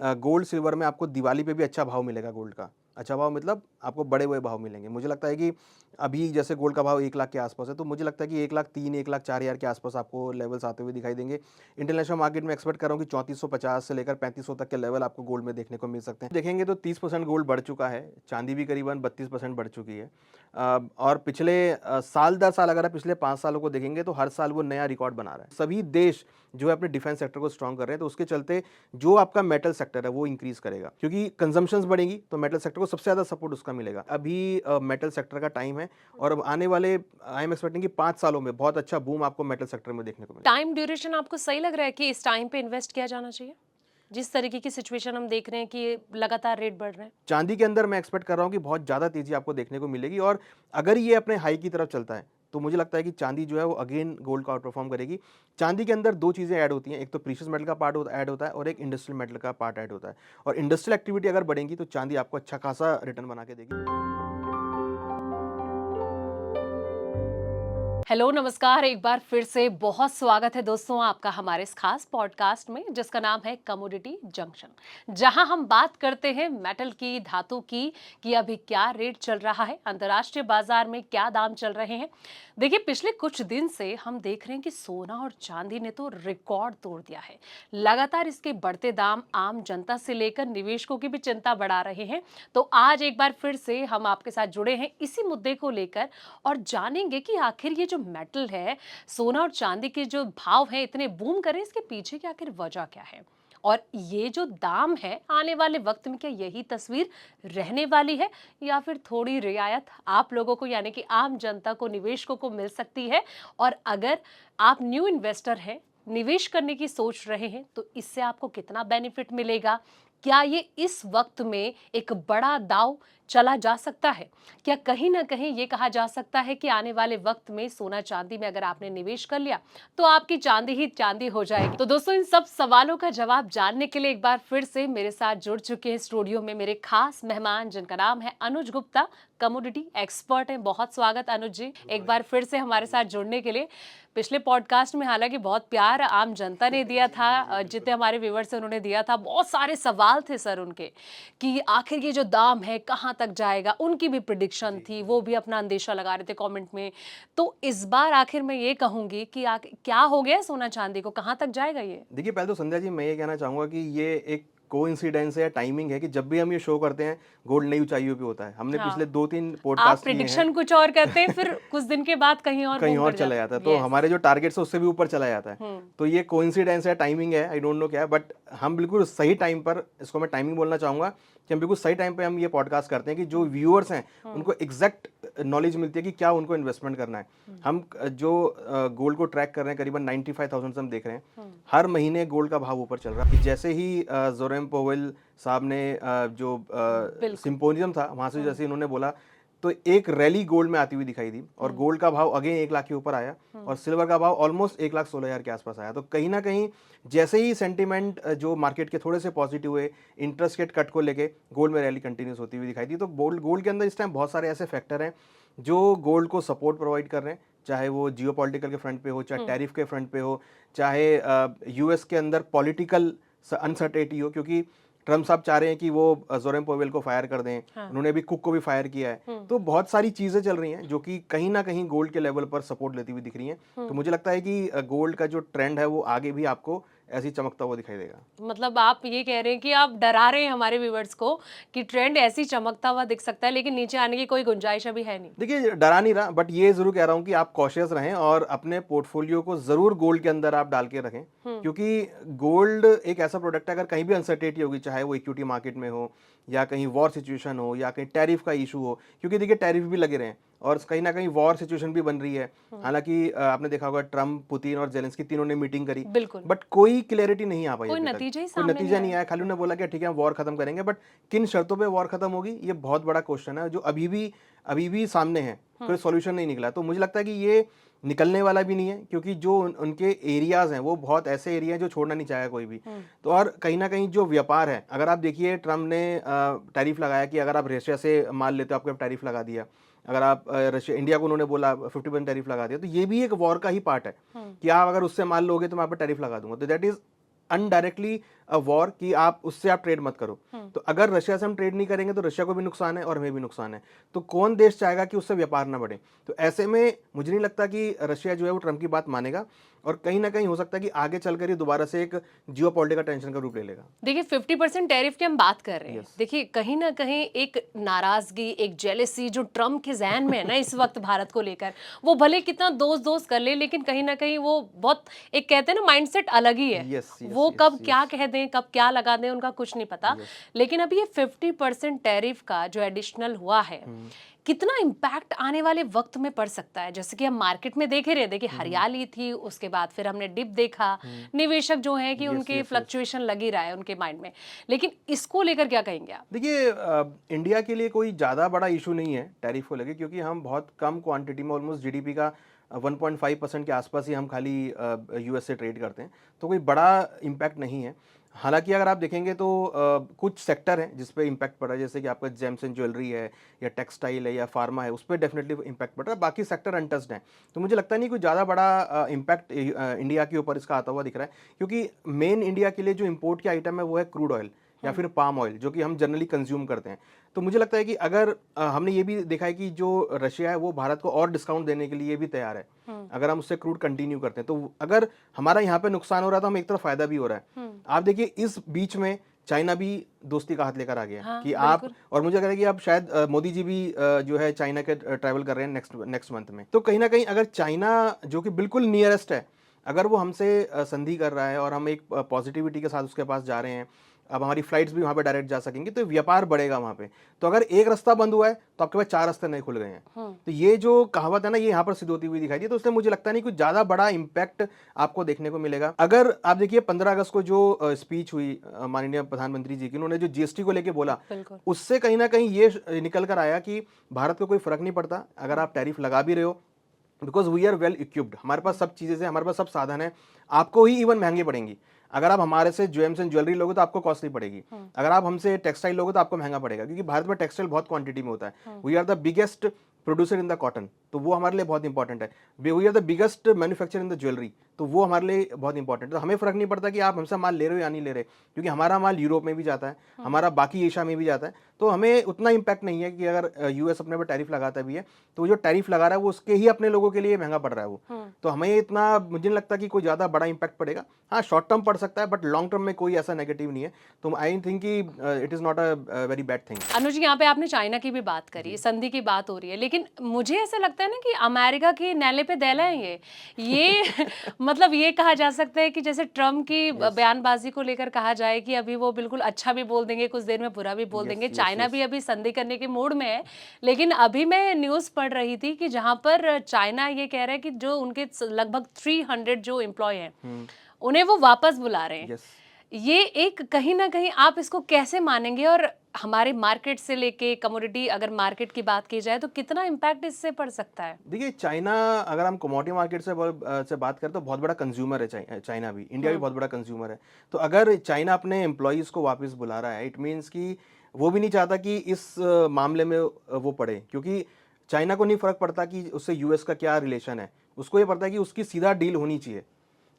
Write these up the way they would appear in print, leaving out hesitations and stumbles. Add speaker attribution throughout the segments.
Speaker 1: Gold silver में आपको दिवाली पे भी अच्छा भाव मिलेगा गोल्ड का। अच्छा भाव मतलब आपको बढ़े हुए भाव मिलेंगे। मुझे लगता है कि अभी जैसे गोल्ड का भाव 1 लाख के आस-पास है, तो मुझे लगता है कि 1 लाख 3, 1 लाख 4 हज़ार के आस-पास आपको लेवल्स आते हुए दिखाई देंगे। इंटरनेशनल मार्केट में एक्सपेक्ट कर रहा हूँ कि 3450 से लेकर 3500 तक के लेवल आपको गोल्ड में देखने को मिल सकते हैं। देखेंगे तो 30% गोल्ड बढ़ चुका है, चांदी भी करीबन 32% बढ़ चुकी है। और पिछले साल दर साल अगर आप पिछले 5 सालों को देखेंगे तो हर साल वो नया रिकॉर्ड बना रहा है। सभी देश जो है अपने डिफेंस सेक्टर को स्ट्रॉन्ग कर रहे हैं, तो उसके चलते जो आपका मेटल सेक्टर है वो इंक्रीज करेगा, क्योंकि कंजम्पशंस बढ़ेगी तो मेटल सेक्टर को सबसे ज़्यादा सपोर्ट उसका मिलेगा। अभी मेटल सेक्टर का टाइम है और अब आने वाले आई एम एक्सपेक्टिंग कि 5 सालों में बहुत अच्छा बूम आपको मेटल सेक्टर में देखने को मिलेगा।
Speaker 2: टाइम ड्यूरेशन आपको सही लग रहा है कि इस टाइम पे इन्वेस्ट किया जाना चाहिए? जिस तरीके की सिचुएशन हम देख रहे हैं कि लगातार रेट बढ़ रहे हैं।
Speaker 1: चांदी के अंदर मैं एक्सपेक्ट कर रहा हूँ कि बहुत ज़्यादा तेज़ी आपको देखने को मिलेगी और अगर ये अपने हाई की तरफ चलता है, तो मुझे लगता है कि चांदी जो है वो अगेन गोल्ड को आउट परफॉर्म करेगी। चांदी के अंदर 2 चीज़ें ऐड होती हैं, एक तो प्रीशियस मेटल का पार्ट ऐड होता है और एक इंडस्ट्रियल मेटल का पार्ट ऐड होता है और इंडस्ट्रियल एक्टिविटी अगर बढ़ेगी तो चांदी आपको अच्छा खासा रिटर्न बना के देगी।
Speaker 2: हेलो नमस्कार, एक बार फिर से बहुत स्वागत है दोस्तों आपका हमारे इस खास पॉडकास्ट में जिसका नाम है कमोडिटी जंक्शन, जहां हम बात करते हैं मेटल की, धातु की कि अभी क्या रेट चल रहा है, अंतर्राष्ट्रीय बाजार में क्या दाम चल रहे हैं। देखिए, पिछले कुछ दिन से हम देख रहे हैं कि सोना और चांदी ने तो रिकॉर्ड तोड़ दिया है। लगातार इसके बढ़ते दाम आम जनता से लेकर निवेशकों की भी चिंता बढ़ा रहे हैं। तो आज एक बार फिर से हम आपके साथ जुड़े हैं इसी मुद्दे को लेकर और जानेंगे कि आखिर ये जो मेटल है, सोना और चांदी के जो भाव हैं इतने बूम करे, इसके पीछे की आखिर वजह क्या है और ये जो दाम है आने वाले वक्त में क्या यही तस्वीर रहने वाली है या फिर थोड़ी रियायत आप लोगों को यानी कि आम जनता को, निवेशकों को मिल सकती है। और अगर आप न्यू इन्वेस्टर हैं, निवेश करने की सोच रहे हैं, तो इससे आपको कितना बेनिफिट मिलेगा, क्या ये इस वक्त में एक बड़ा दांव चला जा सकता है, क्या कहीं ना कहीं ये कहा जा सकता है कि आने वाले वक्त में सोना चांदी में अगर आपने निवेश कर लिया तो आपकी चांदी ही चांदी हो जाएगी। तो दोस्तों, इन सब सवालों का जवाब जानने के लिए एक बार फिर से मेरे साथ जुड़ चुके हैं स्टूडियो में मेरे खास मेहमान, जिनका नाम है अनुज गुप्ता, कमोडिटी एक्सपर्ट हैं। बहुत स्वागत अनुज जी एक बार फिर से हमारे साथ जुड़ने के लिए। पिछले पॉडकास्ट में हालांकि बहुत प्यार आम जनता ने दिया था, जितने हमारे व्यूवर्स हैं उन्होंने दिया था, बहुत सारे सवाल थे सर उनके कि आखिर ये जो दाम है कहाँ तक जाएगा, उनकी भी प्रिडिक्शन थी, वो भी अपना अंदेशा लगा रहे थे कमेंट में। तो इस बार आखिर मैं ये कहूंगी कि क्या हो गया सोना चांदी को, कहाँ तक जाएगा ये?
Speaker 1: देखिए, पहले तो संध्या जी मैं ये कहना चाहूँगा कि ये एक कोइंसिडेंस है, टाइमिंग है कि जब भी हम ये शो करते हैं, गोल्ड नई ऊँचाइयों पे होता है। हमने पिछले
Speaker 2: हाँ,
Speaker 1: 2-3
Speaker 2: आप
Speaker 1: पॉडकास्ट किए हैं।
Speaker 2: प्रिडिक्शन कुछ और करते हैं, फिर कुछ दिन के बाद कहीं और
Speaker 1: कहीं
Speaker 2: बूम
Speaker 1: और
Speaker 2: कर
Speaker 1: चला
Speaker 2: जाता
Speaker 1: जाता है,
Speaker 2: है।
Speaker 1: तो
Speaker 2: यस।
Speaker 1: हमारे जो टारगेट्स है उससे भी ऊपर चला जाता है।
Speaker 2: हम्म।
Speaker 1: तो ये कोइंसिडेंस है, टाइमिंग है, आई डोंट नो क्या है, बट हम बिल्कुल सही टाइम पर, इसको मैं टाइमिंग बोलना चाहूँगा कि हम बिल्कुल सही टाइम पे हम ये पॉडकास्ट करते हैं कि जो व्यूअर्स हैं उनको एग्जैक्ट नॉलेज मिलती है कि क्या उनको इन्वेस्टमेंट करना है। हम जो गोल्ड को ट्रैक कर रहे हैं, करीबन 95,000 से हम देख रहे हैं, हर महीने गोल्ड का भाव ऊपर चल रहा है। जैसे ही जोरेम पोवेल साहब ने जो
Speaker 2: बिल्कुल।
Speaker 1: सिंपोजियम था वहाँ से जैसे इन्होंने बोला, तो एक रैली गोल्ड में आती हुई दिखाई दी और गोल्ड का भाव अगेन 1 लाख के ऊपर आया और सिल्वर का भाव ऑलमोस्ट 1,16,000 के आसपास आया। तो कहीं ना कहीं जैसे ही सेंटीमेंट जो मार्केट के थोड़े से पॉजिटिव हुए, इंटरेस्ट रेट कट को लेके गोल्ड में रैली कंटिन्यूस होती हुई दिखाई दी। तो गोल्ड के अंदर इस टाइम बहुत सारे ऐसे फैक्टर हैं जो गोल्ड को सपोर्ट प्रोवाइड कर रहे हैं, चाहे वो जियो पॉलिटिकल के फ्रंट पे हो, चाहे टैरिफ के फ्रंट पे हो, चाहे यूएस के अंदर पॉलिटिकल अनसर्टेनिटी हो, क्योंकि ट्रम्प साहब चाह रहे हैं कि वो जोरेम पोवेल को फायर कर दें।
Speaker 2: हाँ।
Speaker 1: उन्होंने अभी कुक को भी फायर किया है। तो बहुत सारी चीजें चल रही हैं जो कि कहीं ना कहीं गोल्ड के लेवल पर सपोर्ट लेती हुई दिख रही हैं। तो मुझे लगता है कि गोल्ड का जो ट्रेंड है वो आगे भी आपको ऐसी चमकता हुआ दिखाई देगा।
Speaker 2: मतलब आप ये कह रहे हैं कि आप डरा रहे हैं हमारे व्यूवर्स को कि ट्रेंड ऐसी चमकता हुआ दिख सकता है, लेकिन नीचे आने की कोई गुंजाइश अभी है नहीं।
Speaker 1: देखिए, डरा नहीं रहा, बट ये जरूर कह रहा हूं कि आप कॉशियस रहें और अपने पोर्टफोलियो को जरूर गोल्ड के अंदर आप डाल के रखें, क्योंकि गोल्ड एक ऐसा प्रोडक्ट है, अगर कहीं भी अनसर्टेनिटी होगी, चाहे वो इक्विटी मार्केट में हो या कहीं वॉर सिचुएशन हो या कहीं टैरिफ का इशू हो, क्योंकि देखिए टैरिफ भी लगे रहे हैं और कहीं ना कहीं वॉर सिचुएशन भी बन रही है। हालांकि आपने देखा होगा ट्रम्प, पुतिन और जेलेंस्की तीनों ने मीटिंग करी,
Speaker 2: बिल्कुल।
Speaker 1: बट कोई क्लैरिटी नहीं आ पाई
Speaker 2: कोई
Speaker 1: अभी तक।
Speaker 2: नतीजा ही
Speaker 1: कोई
Speaker 2: सामने नहीं
Speaker 1: नतीजा नहीं
Speaker 2: आया।
Speaker 1: आया, खाली उन्होंने बोला कि ठीक है हम वॉर खत्म करेंगे, बट किन शर्तों पे वॉर खत्म होगी ये बहुत बड़ा क्वेश्चन है जो अभी भी सामने है। कोई सॉल्यूशन नहीं निकला। तो मुझे लगता है कि ये निकलने वाला भी नहीं है, क्योंकि जो उनके एरियाज हैं वो बहुत ऐसे एरिया हैं जो छोड़ना नहीं चाहेगा कोई भी। तो और कहीं ना कहीं जो व्यापार है, अगर आप देखिए ट्रम्प ने टैरिफ लगाया कि अगर आप रशिया से माल लेते हो आपको टैरिफ लगा दिया, अगर आप रशिया इंडिया को उन्होंने बोला 50% टैरिफ लगा दिया, तो ये भी एक वॉर का ही पार्ट है कि आप अगर उससे माल लोगे तो मैं आप पर टैरिफ लगा दूंगा। तो दैट इज अनडायरेक्टली वॉर कि आप उससे आप ट्रेड मत करो। तो अगर रशिया से हम ट्रेड नहीं करेंगे तो रशिया को भी नुकसान है और हमें भी नुकसान है। तो कौन देश चाहेगा कि उससे व्यापार ना बढ़े? तो ऐसे में मुझे नहीं लगता कि रशिया जो है वो ट्रम्प की बात मानेगा, और कहीं ना कहीं हो सकता है कि आगे चलकर ये दोबारा से एक जियोपॉलिटिकल टेंशन का रूप ले लेगा।
Speaker 2: देखिए 50% टैरिफ की हम बात कर रहे हैं।
Speaker 1: यस।
Speaker 2: देखिए कहीं ना कहीं एक नाराजगी, एक जेलेसी जो ट्रम्प के जहन में है ना इस वक्त भारत को लेकर, वो भले कितना दोस्त दोस्त कर ले, लेकिन कहीं ना कहीं वो बहुत, एक कहते हैं ना, माइंडसेट अलग ही है।
Speaker 1: यस यस
Speaker 2: वो
Speaker 1: यस
Speaker 2: कब क्या
Speaker 1: यस
Speaker 2: कह दें, कब क्या लगा दें, उनका कुछ नहीं पता।
Speaker 1: यस।
Speaker 2: लेकिन अभी ये 50% टैरिफ का जो एडिशनल हुआ है, कितना इम्पैक्ट आने वाले वक्त में पड़ सकता है? जैसे कि हम मार्केट में देख ही रहे, देखिए हरियाली थी, उसके बाद फिर हमने डिप देखा, निवेशक जो है कि
Speaker 1: यस
Speaker 2: उनके
Speaker 1: यस यस।
Speaker 2: फ्लक्चुएशन लगी रहा है उनके माइंड में। लेकिन इसको लेकर क्या कहेंगे आप?
Speaker 1: देखिए इंडिया के लिए कोई ज़्यादा बड़ा इशू नहीं है टैरिफ को लेके, क्योंकि हम बहुत कम क्वांटिटी में, ऑलमोस्ट जीडीपी का 1.5% के आसपास ही हम खाली यूएस से ट्रेड करते हैं, तो कोई बड़ा इम्पैक्ट नहीं है। हालांकि अगर आप देखेंगे तो कुछ सेक्टर हैं जिस पे इम्पैक्ट पड़ रहा है, जैसे कि आपका जेम्स एंड ज्वेलरी है, या टेक्सटाइल है, या फार्मा है, उस पर डेफिनेटली इम्पैक्ट पड़ रहा है। बाकी सेक्टर अनटच्ड हैं, तो मुझे लगता नहीं कोई ज़्यादा बड़ा इम्पैक्ट इंडिया के ऊपर इसका आता हुआ दिख रहा है, क्योंकि मेन इंडिया के लिए जो इम्पोर्ट की आइटम है वो है क्रूड ऑयल या फिर पाम ऑयल, जो कि हम जनरली कंज्यूम करते हैं। तो मुझे लगता है कि अगर हमने ये भी देखा है कि जो रशिया है वो भारत को और डिस्काउंट देने के लिए भी तैयार है, अगर हम उससे क्रूड कंटिन्यू करते हैं। तो अगर हमारा यहाँ पे नुकसान हो रहा है तो हमें एक तरफ फायदा भी हो रहा है। आप देखिए इस बीच में चाइना भी दोस्ती का हाथ लेकर आ गया
Speaker 2: हाँ,
Speaker 1: कि आप,
Speaker 2: बिल्कुल।
Speaker 1: और मुझे लगता है कि अब शायद मोदी जी भी जो है चाइना के ट्रैवल कर रहे हैं नेक्स्ट मंथ में। तो कहीं ना कहीं अगर चाइना जो कि बिल्कुल नियरेस्ट है, अगर वो हमसे संधि कर रहा है और हम एक पॉजिटिविटी के साथ उसके पास जा रहे हैं, अब हमारी फ्लाइट्स भी वहाँ पे डायरेक्ट जा सकेंगी, तो व्यापार बढ़ेगा वहाँ पे। तो अगर एक रास्ता बंद हुआ है तो आपके पास 4 रास्ते नए खुल गए हैं। तो ये जो कहावत है ना, ये यहाँ पर सिद्ध होती हुई दिखाई दी। तो उससे मुझे लगता नहीं कुछ ज़्यादा बड़ा इम्पैक्ट आपको देखने को मिलेगा। अगर आप देखिए 15 अगस्त को जो स्पीच हुई माननीय प्रधानमंत्री जी की, उन्होंने जो जीएसटी को लेके बोला,
Speaker 2: बिल्कुल।
Speaker 1: उससे कहीं ना कहीं ये निकल कर आया कि भारत को कोई फर्क नहीं पड़ता अगर आप टैरिफ लगा भी रहे हो, because we are well equipped, हमारे पास सब चीज़ें हैं, हमारे पास सब साधन है। आपको ही इवन महंगी पड़ेंगी। अगर आप हमारे से जेम्स एंड ज्वेलरी लोगे तो आपको कॉस्टली पड़ेगी, अगर आप हमसे टेक्सटाइल लोगे तो आपको महंगा पड़ेगा, क्योंकि भारत में टेक्सटाइल बहुत क्वांटिटी में होता है। We are the biggest producer in the cotton, तो वो हमारे लिए बहुत इंपॉर्टेंट है। We are the biggest manufacture in the jewellery, तो वो हमारे लिए बहुत इंपॉर्टेंट है। तो हमें फर्क नहीं पड़ता कि आप हमसे माल ले रहे हो या नहीं ले रहे, क्योंकि हमारा माल यूरोप में भी जाता है, हमारा बाकी एशिया में भी जाता है। तो हमें उतना इम्पैक्ट नहीं है कि अगर यूएस अपने पर टैरिफ लगाता भी है तो वो जो टैरिफ लगा रहा है वो उसके ही अपने लोगों के लिए महंगा पड़ रहा है वो। तो हमें इतना, मुझे नहीं लगता कि कोई ज़्यादा बड़ा इम्पैक्ट पड़ेगा। हाँ, शॉर्ट टर्म पड़ सकता है, बट लॉन्ग टर्म में कोई ऐसा नेगेटिव नहीं है। तो आई थिंक कि it is not a very bad thing.
Speaker 2: Anuj, यहाँ पे आपने चाइना की भी बात करी, संधि की बात हो रही है, लेकिन मुझे ऐसा लगता है ना कि अमेरिका की नैले पे दैला है ये मतलब ये कहा जा सकता है कि जैसे ट्रम्प की बयानबाजी को लेकर कहा जाए कि अभी वो बिल्कुल अच्छा भी बोल देंगे, कुछ देर में बुरा भी बोल
Speaker 1: यस
Speaker 2: देंगे।
Speaker 1: Yes
Speaker 2: China
Speaker 1: yes.
Speaker 2: भी अभी संधि करने के मूड में है। लेकिन अभी मैं न्यूज़ पढ़ रही थी कि जहाँ पर चाइना ये कह रहा है कि जो उनके लगभग 300 जो एम्प्लॉय हैं उन्हें वो वापस बुला रहे हैं।
Speaker 1: यस।
Speaker 2: ये एक कहीं ना कहीं आप इसको कैसे मानेंगे? और हमारे मार्केट से लेके कमोडिटी, अगर मार्केट की बात की जाए तो कितना इम्पैक्ट इससे पड़ सकता है?
Speaker 1: देखिए चाइना, अगर हम कमोडिटी मार्केट से बात करें तो बहुत बड़ा कंज्यूमर है चाइना भी, इंडिया भी बहुत बड़ा कंज्यूमर है। तो अगर चाइना अपने एम्प्लॉयज़ को वापस बुला रहा है, इट मीन्स कि वो भी नहीं चाहता कि इस मामले में वो पड़े, क्योंकि चाइना को नहीं फ़र्क पड़ता कि उससे यूएस का क्या रिलेशन है, उसको ये पड़ता है कि उसकी सीधा डील होनी चाहिए।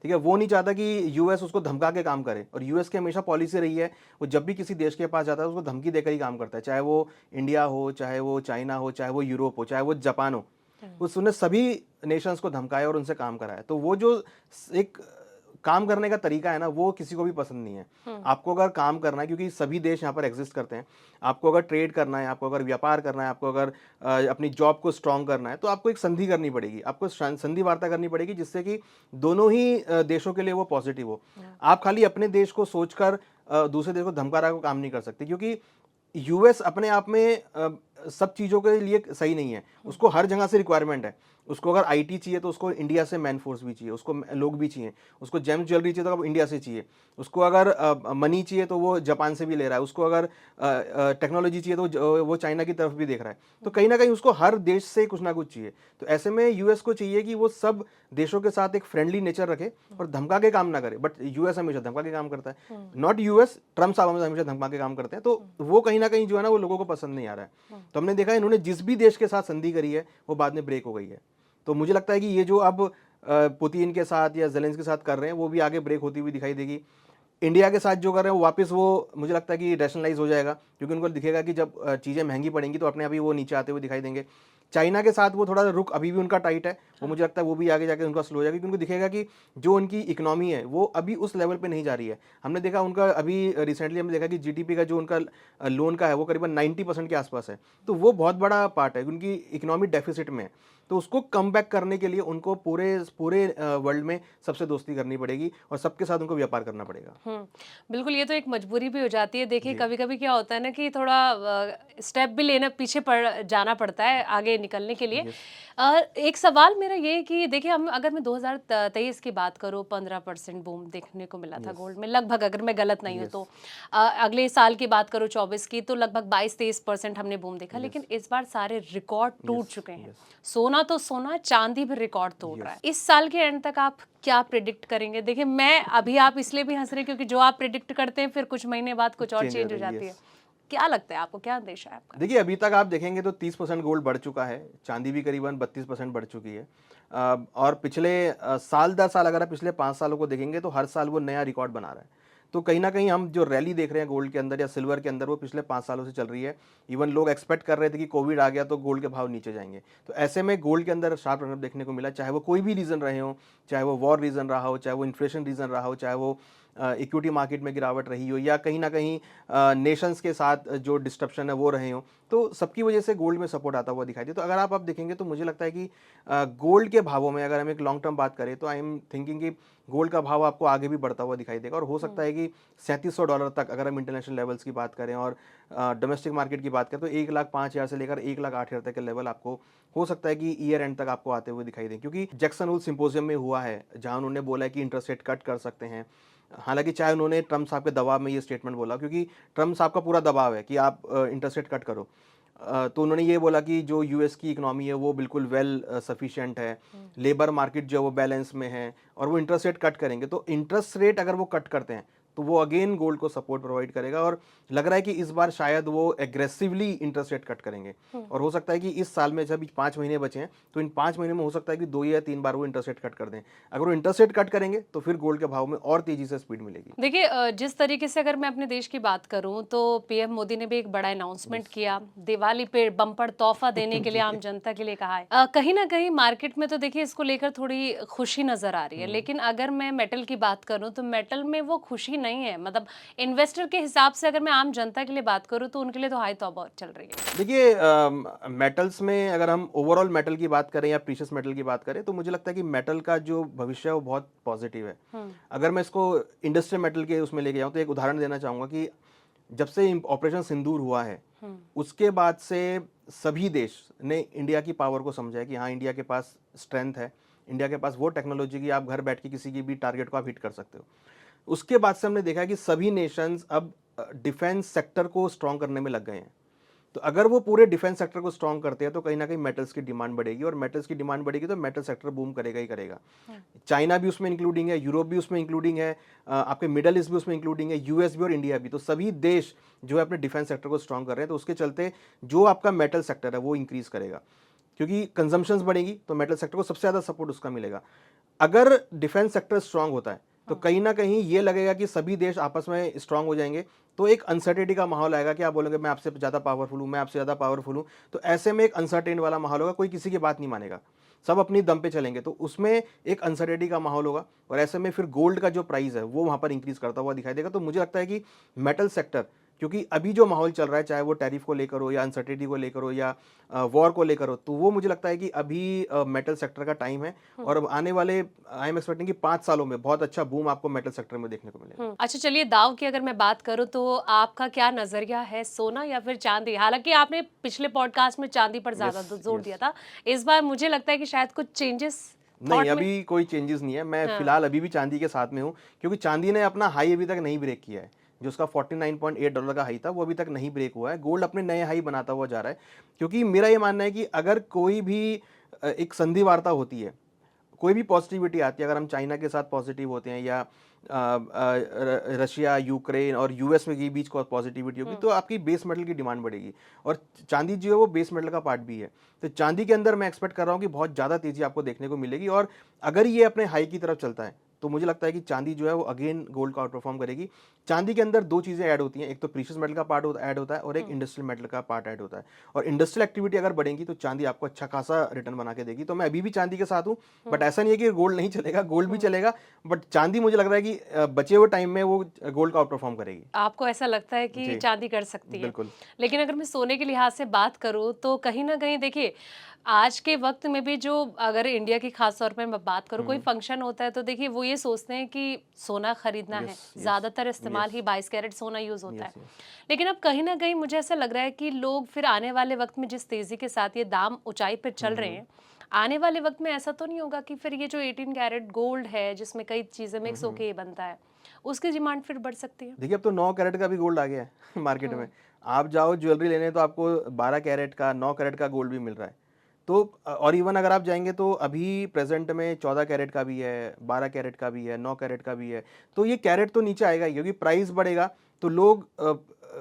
Speaker 1: ठीक है, वो नहीं चाहता कि यूएस उसको धमका के काम करे, और यूएस की हमेशा पॉलिसी रही है, वो जब भी किसी देश के पास जाता है उसको धमकी देकर ही काम करता है, चाहे वो इंडिया हो, चाहे वो चाइना हो, चाहे वो यूरोप हो, चाहे वो जापान हो। उसने सभी नेशंस को धमकाया और उनसे काम कराया। तो वो जो एक काम करने का तरीका है ना, वो किसी को भी पसंद नहीं है। आपको अगर काम करना है, क्योंकि सभी देश यहाँ पर एग्जिस्ट करते हैं, आपको अगर ट्रेड करना है, आपको अगर व्यापार करना है, आपको अगर अपनी जॉब को स्ट्रांग करना है, तो आपको एक संधि करनी पड़ेगी, आपको संधि वार्ता करनी पड़ेगी, जिससे कि दोनों ही देशों के लिए वो पॉजिटिव हो। आप खाली अपने देश को सोचकर दूसरे देश को धमका रहा को काम नहीं कर सकते, क्योंकि यूएस अपने आप में सब चीज़ों के लिए सही नहीं है, उसको हर जगह से रिक्वायरमेंट है। उसको अगर आईटी चाहिए तो उसको इंडिया से मैन फोर्स भी चाहिए, उसको लोग भी चाहिए, उसको जेम्स ज्वेलरी चाहिए तो अब इंडिया से चाहिए, उसको अगर मनी चाहिए तो वो जापान से भी ले रहा है, उसको अगर टेक्नोलॉजी चाहिए तो वो चाइना की तरफ भी देख रहा है। तो कहीं ना कहीं उसको हर देश से कुछ ना कुछ चाहिए। तो ऐसे में यूएस को चाहिए कि वो सब देशों के साथ एक फ्रेंडली नेचर रखे और धमका के काम ना करे, बट यूएस हमेशा धमका के काम करता है। नॉट यूएस, ट्रम्प साहब हमेशा धमका के काम करते हैं। तो वो कहीं ना कहीं जो है ना वो लोगों को पसंद नहीं आ रहा है। तो हमने देखा इन्होंने जिस भी देश के साथ संधि करी है वो बाद में ब्रेक हो गई है। तो मुझे लगता है कि ये जो अब पुतिन के साथ या जेलेंस्की के साथ कर रहे हैं वो भी आगे ब्रेक होती हुई दिखाई देगी। इंडिया के साथ जो कर रहे हैं वो वापस वो मुझे लगता है कि रैशनलाइज हो जाएगा, क्योंकि उनको दिखेगा कि जब चीज़ें महंगी पड़ेंगी तो अपने आप ही वो नीचे आते हुए दिखाई देंगे। चाइना के साथ वो थोड़ा रुख अभी भी उनका टाइट है, वो मुझे लगता है वो भी आगे जाके उनका स्लो हो जाएगा, क्योंकि उनको दिखेगा कि जो उनकी इकोनॉमी है वो अभी उस लेवल पे नहीं जा रही है। हमने देखा उनका अभी रिसेंटली हमने देखा कि जीडीपी का जो उनका लोन का है वो करीबन 90% के आसपास है, तो वो बहुत बड़ा पार्ट है, उनकी इकोनॉमी डेफिसिट में है। तो उसको कम बैक करने के लिए उनको पूरे पूरे वर्ल्ड में सबसे दोस्ती करनी पड़ेगी और सबके साथ उनको व्यापार करना पड़ेगा।
Speaker 2: बिल्कुल, ये तो एक मजबूरी भी हो जाती है। देखिए,
Speaker 1: जी।
Speaker 2: कभी-कभी क्या होता है ना कि थोड़ा स्टेप भी लेना पीछे पड़ जाना पड़ता है आगे निकलने के लिए।
Speaker 1: यस।
Speaker 2: एक सवाल मेरा ये है कि देखिए, हम अगर मैं 2023 की बात करूँ, 15% बूम देखने को मिला था
Speaker 1: यस।
Speaker 2: गोल्ड में लगभग, अगर मैं गलत नहीं हूँ
Speaker 1: यस।
Speaker 2: तो। अगले साल की बात करूँ 24 की, तो लगभग 22-23% हमने बूम देखा,
Speaker 1: यस।
Speaker 2: लेकिन इस बार सारे रिकॉर्ड टूट
Speaker 1: यस।
Speaker 2: चुके हैं।
Speaker 1: यस।
Speaker 2: सोना तो सोना, चांदी भी रिकॉर्ड तोड़ रहा है।
Speaker 1: यस।
Speaker 2: इस साल के एंड तक आप क्या प्रिडिक्ट करेंगे? देखिए, मैं अभी आप इसलिए भी हँस रहे हैं क्योंकि जो आप प्रिडिक्ट करते हैं फिर कुछ महीने बाद कुछ और
Speaker 1: चेंज हो
Speaker 2: चेंज हो
Speaker 1: रही है।
Speaker 2: जाती है।
Speaker 1: यस।
Speaker 2: क्या लगता है आपको? क्या अंदेशा है आपका?
Speaker 1: देखिए, अभी तक आप देखेंगे तो 30% गोल्ड बढ़ चुका है, चांदी भी करीबन 32% बढ़ चुकी है। और पिछले साल दर साल अगर आप पिछले 5 सालों को देखेंगे तो हर साल वो नया रिकॉर्ड बना रहा है। तो कहीं न कहीं हम जो रैली देख रहे हैं गोल्ड के अंदर या सिल्वर के अंदर, वो पिछले 5 सालों से चल रही है। इवन लोग एक्सपेक्ट कर रहे थे कि कोविड आ गया तो गोल्ड के भाव नीचे जाएँगे। तो ऐसे में गोल्ड के अंदर शार्प रन-अप देखने को मिला, चाहे वो कोई भी रीज़न रहे हों, चाहे वो वॉर रीज़न रहा हो, चाहे वो इन्फ्लेशन रीज़न रहा हो, चाहे वो इक्विटी मार्केट में गिरावट रही हो, या कहीं न कहीं नेशंस के साथ जो डिस्ट्रप्शन है वो रहे हों। तो सबकी वजह से गोल्ड में सपोर्ट आता हुआ दिखाई दे। तो अगर आप अब देखेंगे तो मुझे लगता है कि गोल्ड के भावों में अगर हम एक लॉन्ग टर्म बात करें तो आई एम थिंकिंग कि गोल्ड का भाव आपको आगे भी बढ़ता हुआ दिखाई देगा, और हो सकता है कि $3700 तक अगर हम इंटरनेशनल लेवल्स की बात करें और डोमेस्टिक मार्केट की बात करें तो 1,05,000 से लेकर 1,08,000 तक के लेवल आपको हो सकता है कि ईयर एंड तक आपको आते हुए दिखाई दें, क्योंकि जैक्सन होल सिम्पोजियम में हुआ है जहां उन्होंने बोला है कि इंटरेस्ट रेट कट कर सकते हैं। हालांकि चाहे उन्होंने ट्रम्प साहब के दबाव में ये स्टेटमेंट बोला, क्योंकि ट्रम्प साहब का पूरा दबाव है कि आप इंटरेस्ट रेट कट करो। तो उन्होंने ये बोला कि जो यूएस की इकोनॉमी है वो बिल्कुल वेल सफिशिएंट है, लेबर मार्केट जो है वो बैलेंस में है, और वो इंटरेस्ट रेट कट करेंगे। तो इंटरेस्ट रेट अगर वो कट करते हैं तो वो अगेन गोल्ड को सपोर्ट प्रोवाइड करेगा, और लग रहा है कि इस बार शायद वो एग्रेसिवली इंटरेस्ट रेट कट करेंगे। और हो सकता है कि इस साल में जब 5 महीने बचे हैं तो इन 5 महीने में हो सकता है कि 2 या 3 बार वो इंटरेस्ट रेट कट कर दें। अगर वो इंटरेस्ट रेट कट करेंगे तो फिर गोल्ड के भाव में और तेजी से स्पीड मिलेगी।
Speaker 2: देखिए, जिस तरीके से अगर मैं अपने देश की बात करूं तो पीएम मोदी ने भी एक बड़ा अनाउंसमेंट
Speaker 1: यस।
Speaker 2: किया, दिवाली पे बम्पर तोहफा देने के लिए
Speaker 1: जी।
Speaker 2: आम जनता के लिए कहा है। कहीं ना कहीं मार्केट में तो देखिए इसको लेकर थोड़ी खुशी नजर आ रही है, लेकिन अगर मैं मेटल की बात करूं तो मेटल में वो खुशी नहीं है। मतलब इन्वेस्टर के हिसाब से अगर मैं आम जनता के लिए बात करूं तो उनके लिए तो हाई तौबा चल रही है।
Speaker 1: देखिए, मेटल्स में अगर हम ओवरऑल मेटल की बात करें या प्रीशियस मेटल की बात करें तो मुझे लगता है कि मेटल का जो भविष्य है वो बहुत पॉजिटिव है। अगर मैं इसको इंडस्ट्रियल मेटल के उसमें लेके जाऊँ तो एक उदाहरण देना चाहूँगा कि जब से ऑपरेशन सिंदूर हुआ है उसके बाद से सभी देश ने इंडिया की पावर को समझा है कि हाँ, इंडिया के पास स्ट्रेंथ है, इंडिया के पास वो टेक्नोलॉजी की आप घर बैठ के किसी की भी टारगेट को आप हिट कर सकते हो। उसके बाद से हमने देखा है कि सभी नेशंस अब डिफेंस सेक्टर को स्ट्रॉन्ग करने में लग गए हैं। तो अगर वो पूरे डिफेंस सेक्टर को स्ट्रॉन्ग करते हैं तो कहीं ना कहीं मेटल्स की डिमांड बढ़ेगी, और मेटल्स की डिमांड बढ़ेगी तो मेटल सेक्टर बूम करेगा ही करेगा। चाइना भी उसमें इंक्लूडिंग है, यूरोप भी उसमें इंक्लूडिंग है, आपके मिडल ईस्ट भी उसमें इंक्लूडिंग है, यूएस भी और इंडिया भी। तो सभी देश जो है अपने डिफेंस सेक्टर को स्ट्रॉन्ग कर रहे हैं, तो उसके चलते जो आपका मेटल सेक्टर है वो इंक्रीज करेगा, क्योंकि कंजम्पशंस बढ़ेगी तो मेटल सेक्टर को सबसे ज़्यादा सपोर्ट उसका मिलेगा। अगर डिफेंस सेक्टर स्ट्रांग होता है तो कहीं ना कहीं ये लगेगा कि सभी देश आपस में स्ट्रांग हो जाएंगे, तो एक अनसर्टेनिटी का माहौल आएगा कि आप बोलोगे मैं आपसे ज़्यादा पावरफुल हूँ, मैं आपसे ज़्यादा पावरफुल हूँ। तो ऐसे में एक अनसर्टेन वाला माहौल होगा, कोई किसी की बात नहीं मानेगा, सब अपनी दम पे चलेंगे, तो उसमें एक अनसर्टेनिटी का माहौल होगा, और ऐसे में फिर गोल्ड का जो प्राइस है वो वहाँ पर इंक्रीज करता हुआ दिखाई देगा। तो मुझे लगता है कि मेटल सेक्टर, क्योंकि अभी जो माहौल चल रहा है चाहे वो टैरिफ को लेकर हो या अनसर्टेनिटी को लेकर हो या वॉर को लेकर हो, तो वो मुझे लगता है कि अभी मेटल सेक्टर का टाइम है, और अब आने वाले आई एम एक्सपेक्टिंग कि 5 सालों में बहुत अच्छा बूम आपको मेटल सेक्टर में देखने को मिलेगा।
Speaker 2: अच्छा, चलिए, दाव की अगर मैं बात करूं तो आपका क्या नजरिया है, सोना या फिर चांदी? हालांकि आपने पिछले पॉडकास्ट में चांदी पर ज्यादा
Speaker 1: यस।
Speaker 2: जोर दिया
Speaker 1: यस।
Speaker 2: था। इस बार मुझे लगता है कि शायद कुछ चेंजेस
Speaker 1: नहीं,
Speaker 2: थॉट में।
Speaker 1: अभी कोई चेंजेस नहीं है, मैं
Speaker 2: हाँ।
Speaker 1: फिलहाल अभी भी चांदी के साथ में हूँ, क्योंकि चांदी ने अपना हाई अभी तक नहीं ब्रेक किया है। जो उसका $49.8 का हाई था वो अभी तक नहीं ब्रेक हुआ है। गोल्ड अपने नए हाई बनाता हुआ जा रहा है, क्योंकि मेरा ये मानना है कि अगर कोई भी एक संधि वार्ता होती है, कोई भी पॉजिटिविटी आती है, अगर हम चाइना के साथ पॉजिटिव होते हैं या रशिया, यूक्रेन और यूएस में के बीच को पॉजिटिविटी होगी, तो आपकी बेस मेटल की डिमांड बढ़ेगी, और चांदी जो है वो बेस मेटल का पार्ट भी है। तो चांदी के अंदर मैं एक्सपेक्ट कर रहा हूँ कि बहुत ज़्यादा तेज़ी आपको देखने को मिलेगी, और अगर ये अपने हाई की तरफ चलता है तो मुझे लगता है कि चांदी जो है वो अगेन गोल्ड को आउट परफॉर्म करेगी। चांदी के अंदर दो चीज़ें ऐड होती हैं, एक तो प्रीशियस मेटल का पार्ट ऐड होता है और एक इंडस्ट्रियल मेटल का पार्ट ऐड होता है। और इंडस्ट्रियल एक्टिविटी अगर बढ़ेगी तो चांदी आपको अच्छा खासा रिटर्न बना के देगी। तो मैं अभी भी चांदी के साथ हूँ, बट ऐसा नहीं है कि गोल्ड नहीं चलेगा, गोल्ड भी चलेगा, बट चांदी मुझे लग रहा है कि बचे हुए टाइम में वो गोल्ड को आउट परफॉर्म करेगी।
Speaker 2: आपको ऐसा लगता है कि
Speaker 1: जी,
Speaker 2: चांदी कर सकती है।
Speaker 1: बिल्कुल।
Speaker 2: लेकिन अगर मैं सोने के लिहाज से बात करूँ तो कहीं न कहीं देखिए, आज के वक़्त में भी जो अगर इंडिया की ख़ास तौर पे मैं बात करूँ, कोई फंक्शन होता है तो देखिए वो ये सोचते हैं कि सोना खरीदना है,
Speaker 1: यस, यस,
Speaker 2: ज़्यादातर इस्तेमाल
Speaker 1: यस,
Speaker 2: ही 22 कैरेट सोना यूज़ होता है।
Speaker 1: Yes, yes.
Speaker 2: लेकिन अब कहीं न कहीं मुझे ऐसा लग रहा है कि लोग फिर आने वाले वक़्त में जिस तेज़ी के साथ ये दाम ऊँचाई पे चल रहे हैं, आने वाले वक़्त में ऐसा तो नहीं होगा कि फिर ये जो 18 कैरेट गोल्ड है जिसमें कई चीज़ें मिक्स होके ये बनता है, उसकी डिमांड फिर बढ़ सकती है?
Speaker 1: देखिए, अब तो 9 कैरेट का भी गोल्ड आ गया है मार्केट में।
Speaker 2: हुँ।
Speaker 1: आप जाओ ज्वेलरी लेने तो आपको 12 कैरेट का, 9 कैरेट का गोल्ड भी मिल रहा है। तो और इवन अगर आप जाएँगे तो अभी प्रेज़ेंट में 14 कैरेट का भी है, 12 कैरेट का भी है, 9 कैरेट का भी है। तो ये कैरेट तो नीचे आएगा ही, क्योंकि प्राइस बढ़ेगा तो लोग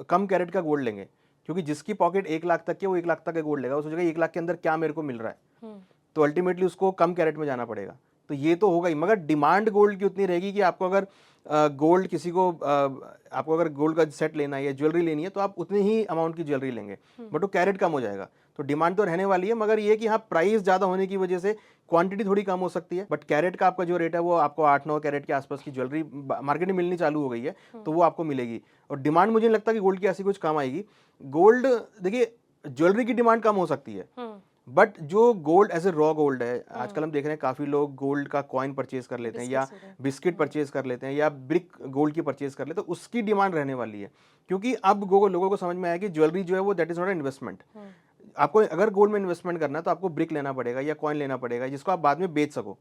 Speaker 1: कम कैरेट का गोल्ड लेंगे। क्योंकि जिसकी पॉकेट 1 लाख तक की है, वो 1 लाख तक का गोल्ड लेगा। वो सोचेगा 1 लाख के अंदर क्या मेरे को मिल रहा है?
Speaker 2: हुँ।
Speaker 1: तो अल्टीमेटली उसको कम कैरेट में जाना पड़ेगा। तो ये तो होगा ही, मगर डिमांड गोल्ड की उतनी रहेगी कि आपको अगर गोल्ड किसी को आपको अगर गोल्ड का सेट लेना है या ज्वेलरी लेनी है तो आप उतनी ही अमाउंट की ज्वेलरी लेंगे, बट वो कैरेट कम हो जाएगा। तो डिमांड तो रहने वाली है, मगर ये कि हाँ, प्राइस ज़्यादा होने की वजह से क्वांटिटी थोड़ी कम हो सकती है, बट कैरेट का आपका जो रेट है वो आपको 8-9 कैरेट के आसपास की ज्वेलरी मार्केट में मिलनी चालू हो गई है, तो वो आपको मिलेगी। और डिमांड मुझे नहीं लगता कि गोल्ड की ऐसी कुछ कम आएगी। गोल्ड, देखिए, ज्वेलरी की डिमांड कम हो सकती है,
Speaker 2: हुँ।
Speaker 1: बट जो gold as a raw gold है, आजकल हम देख रहे हैं काफ़ी लोग गोल्ड का कॉइन परचेज कर लेते हैं या
Speaker 2: बिस्किट्स हो गए।
Speaker 1: बिस्किट परचेज कर लेते हैं या ब्रिक गोल्ड की परचेज कर लेते हैं, तो उसकी डिमांड रहने वाली है। क्योंकि अब लोगों को समझ में आया कि ज्वेलरी जो है वो दैट इज़ नॉट इन्वेस्टमेंट।
Speaker 2: हुँ।
Speaker 1: आपको अगर गोल्ड में इन्वेस्टमेंट करना है तो आपको ब्रिक लेना पड़ेगा या कॉइन लेना पड़ेगा जिसको आप बाद में बेच सको।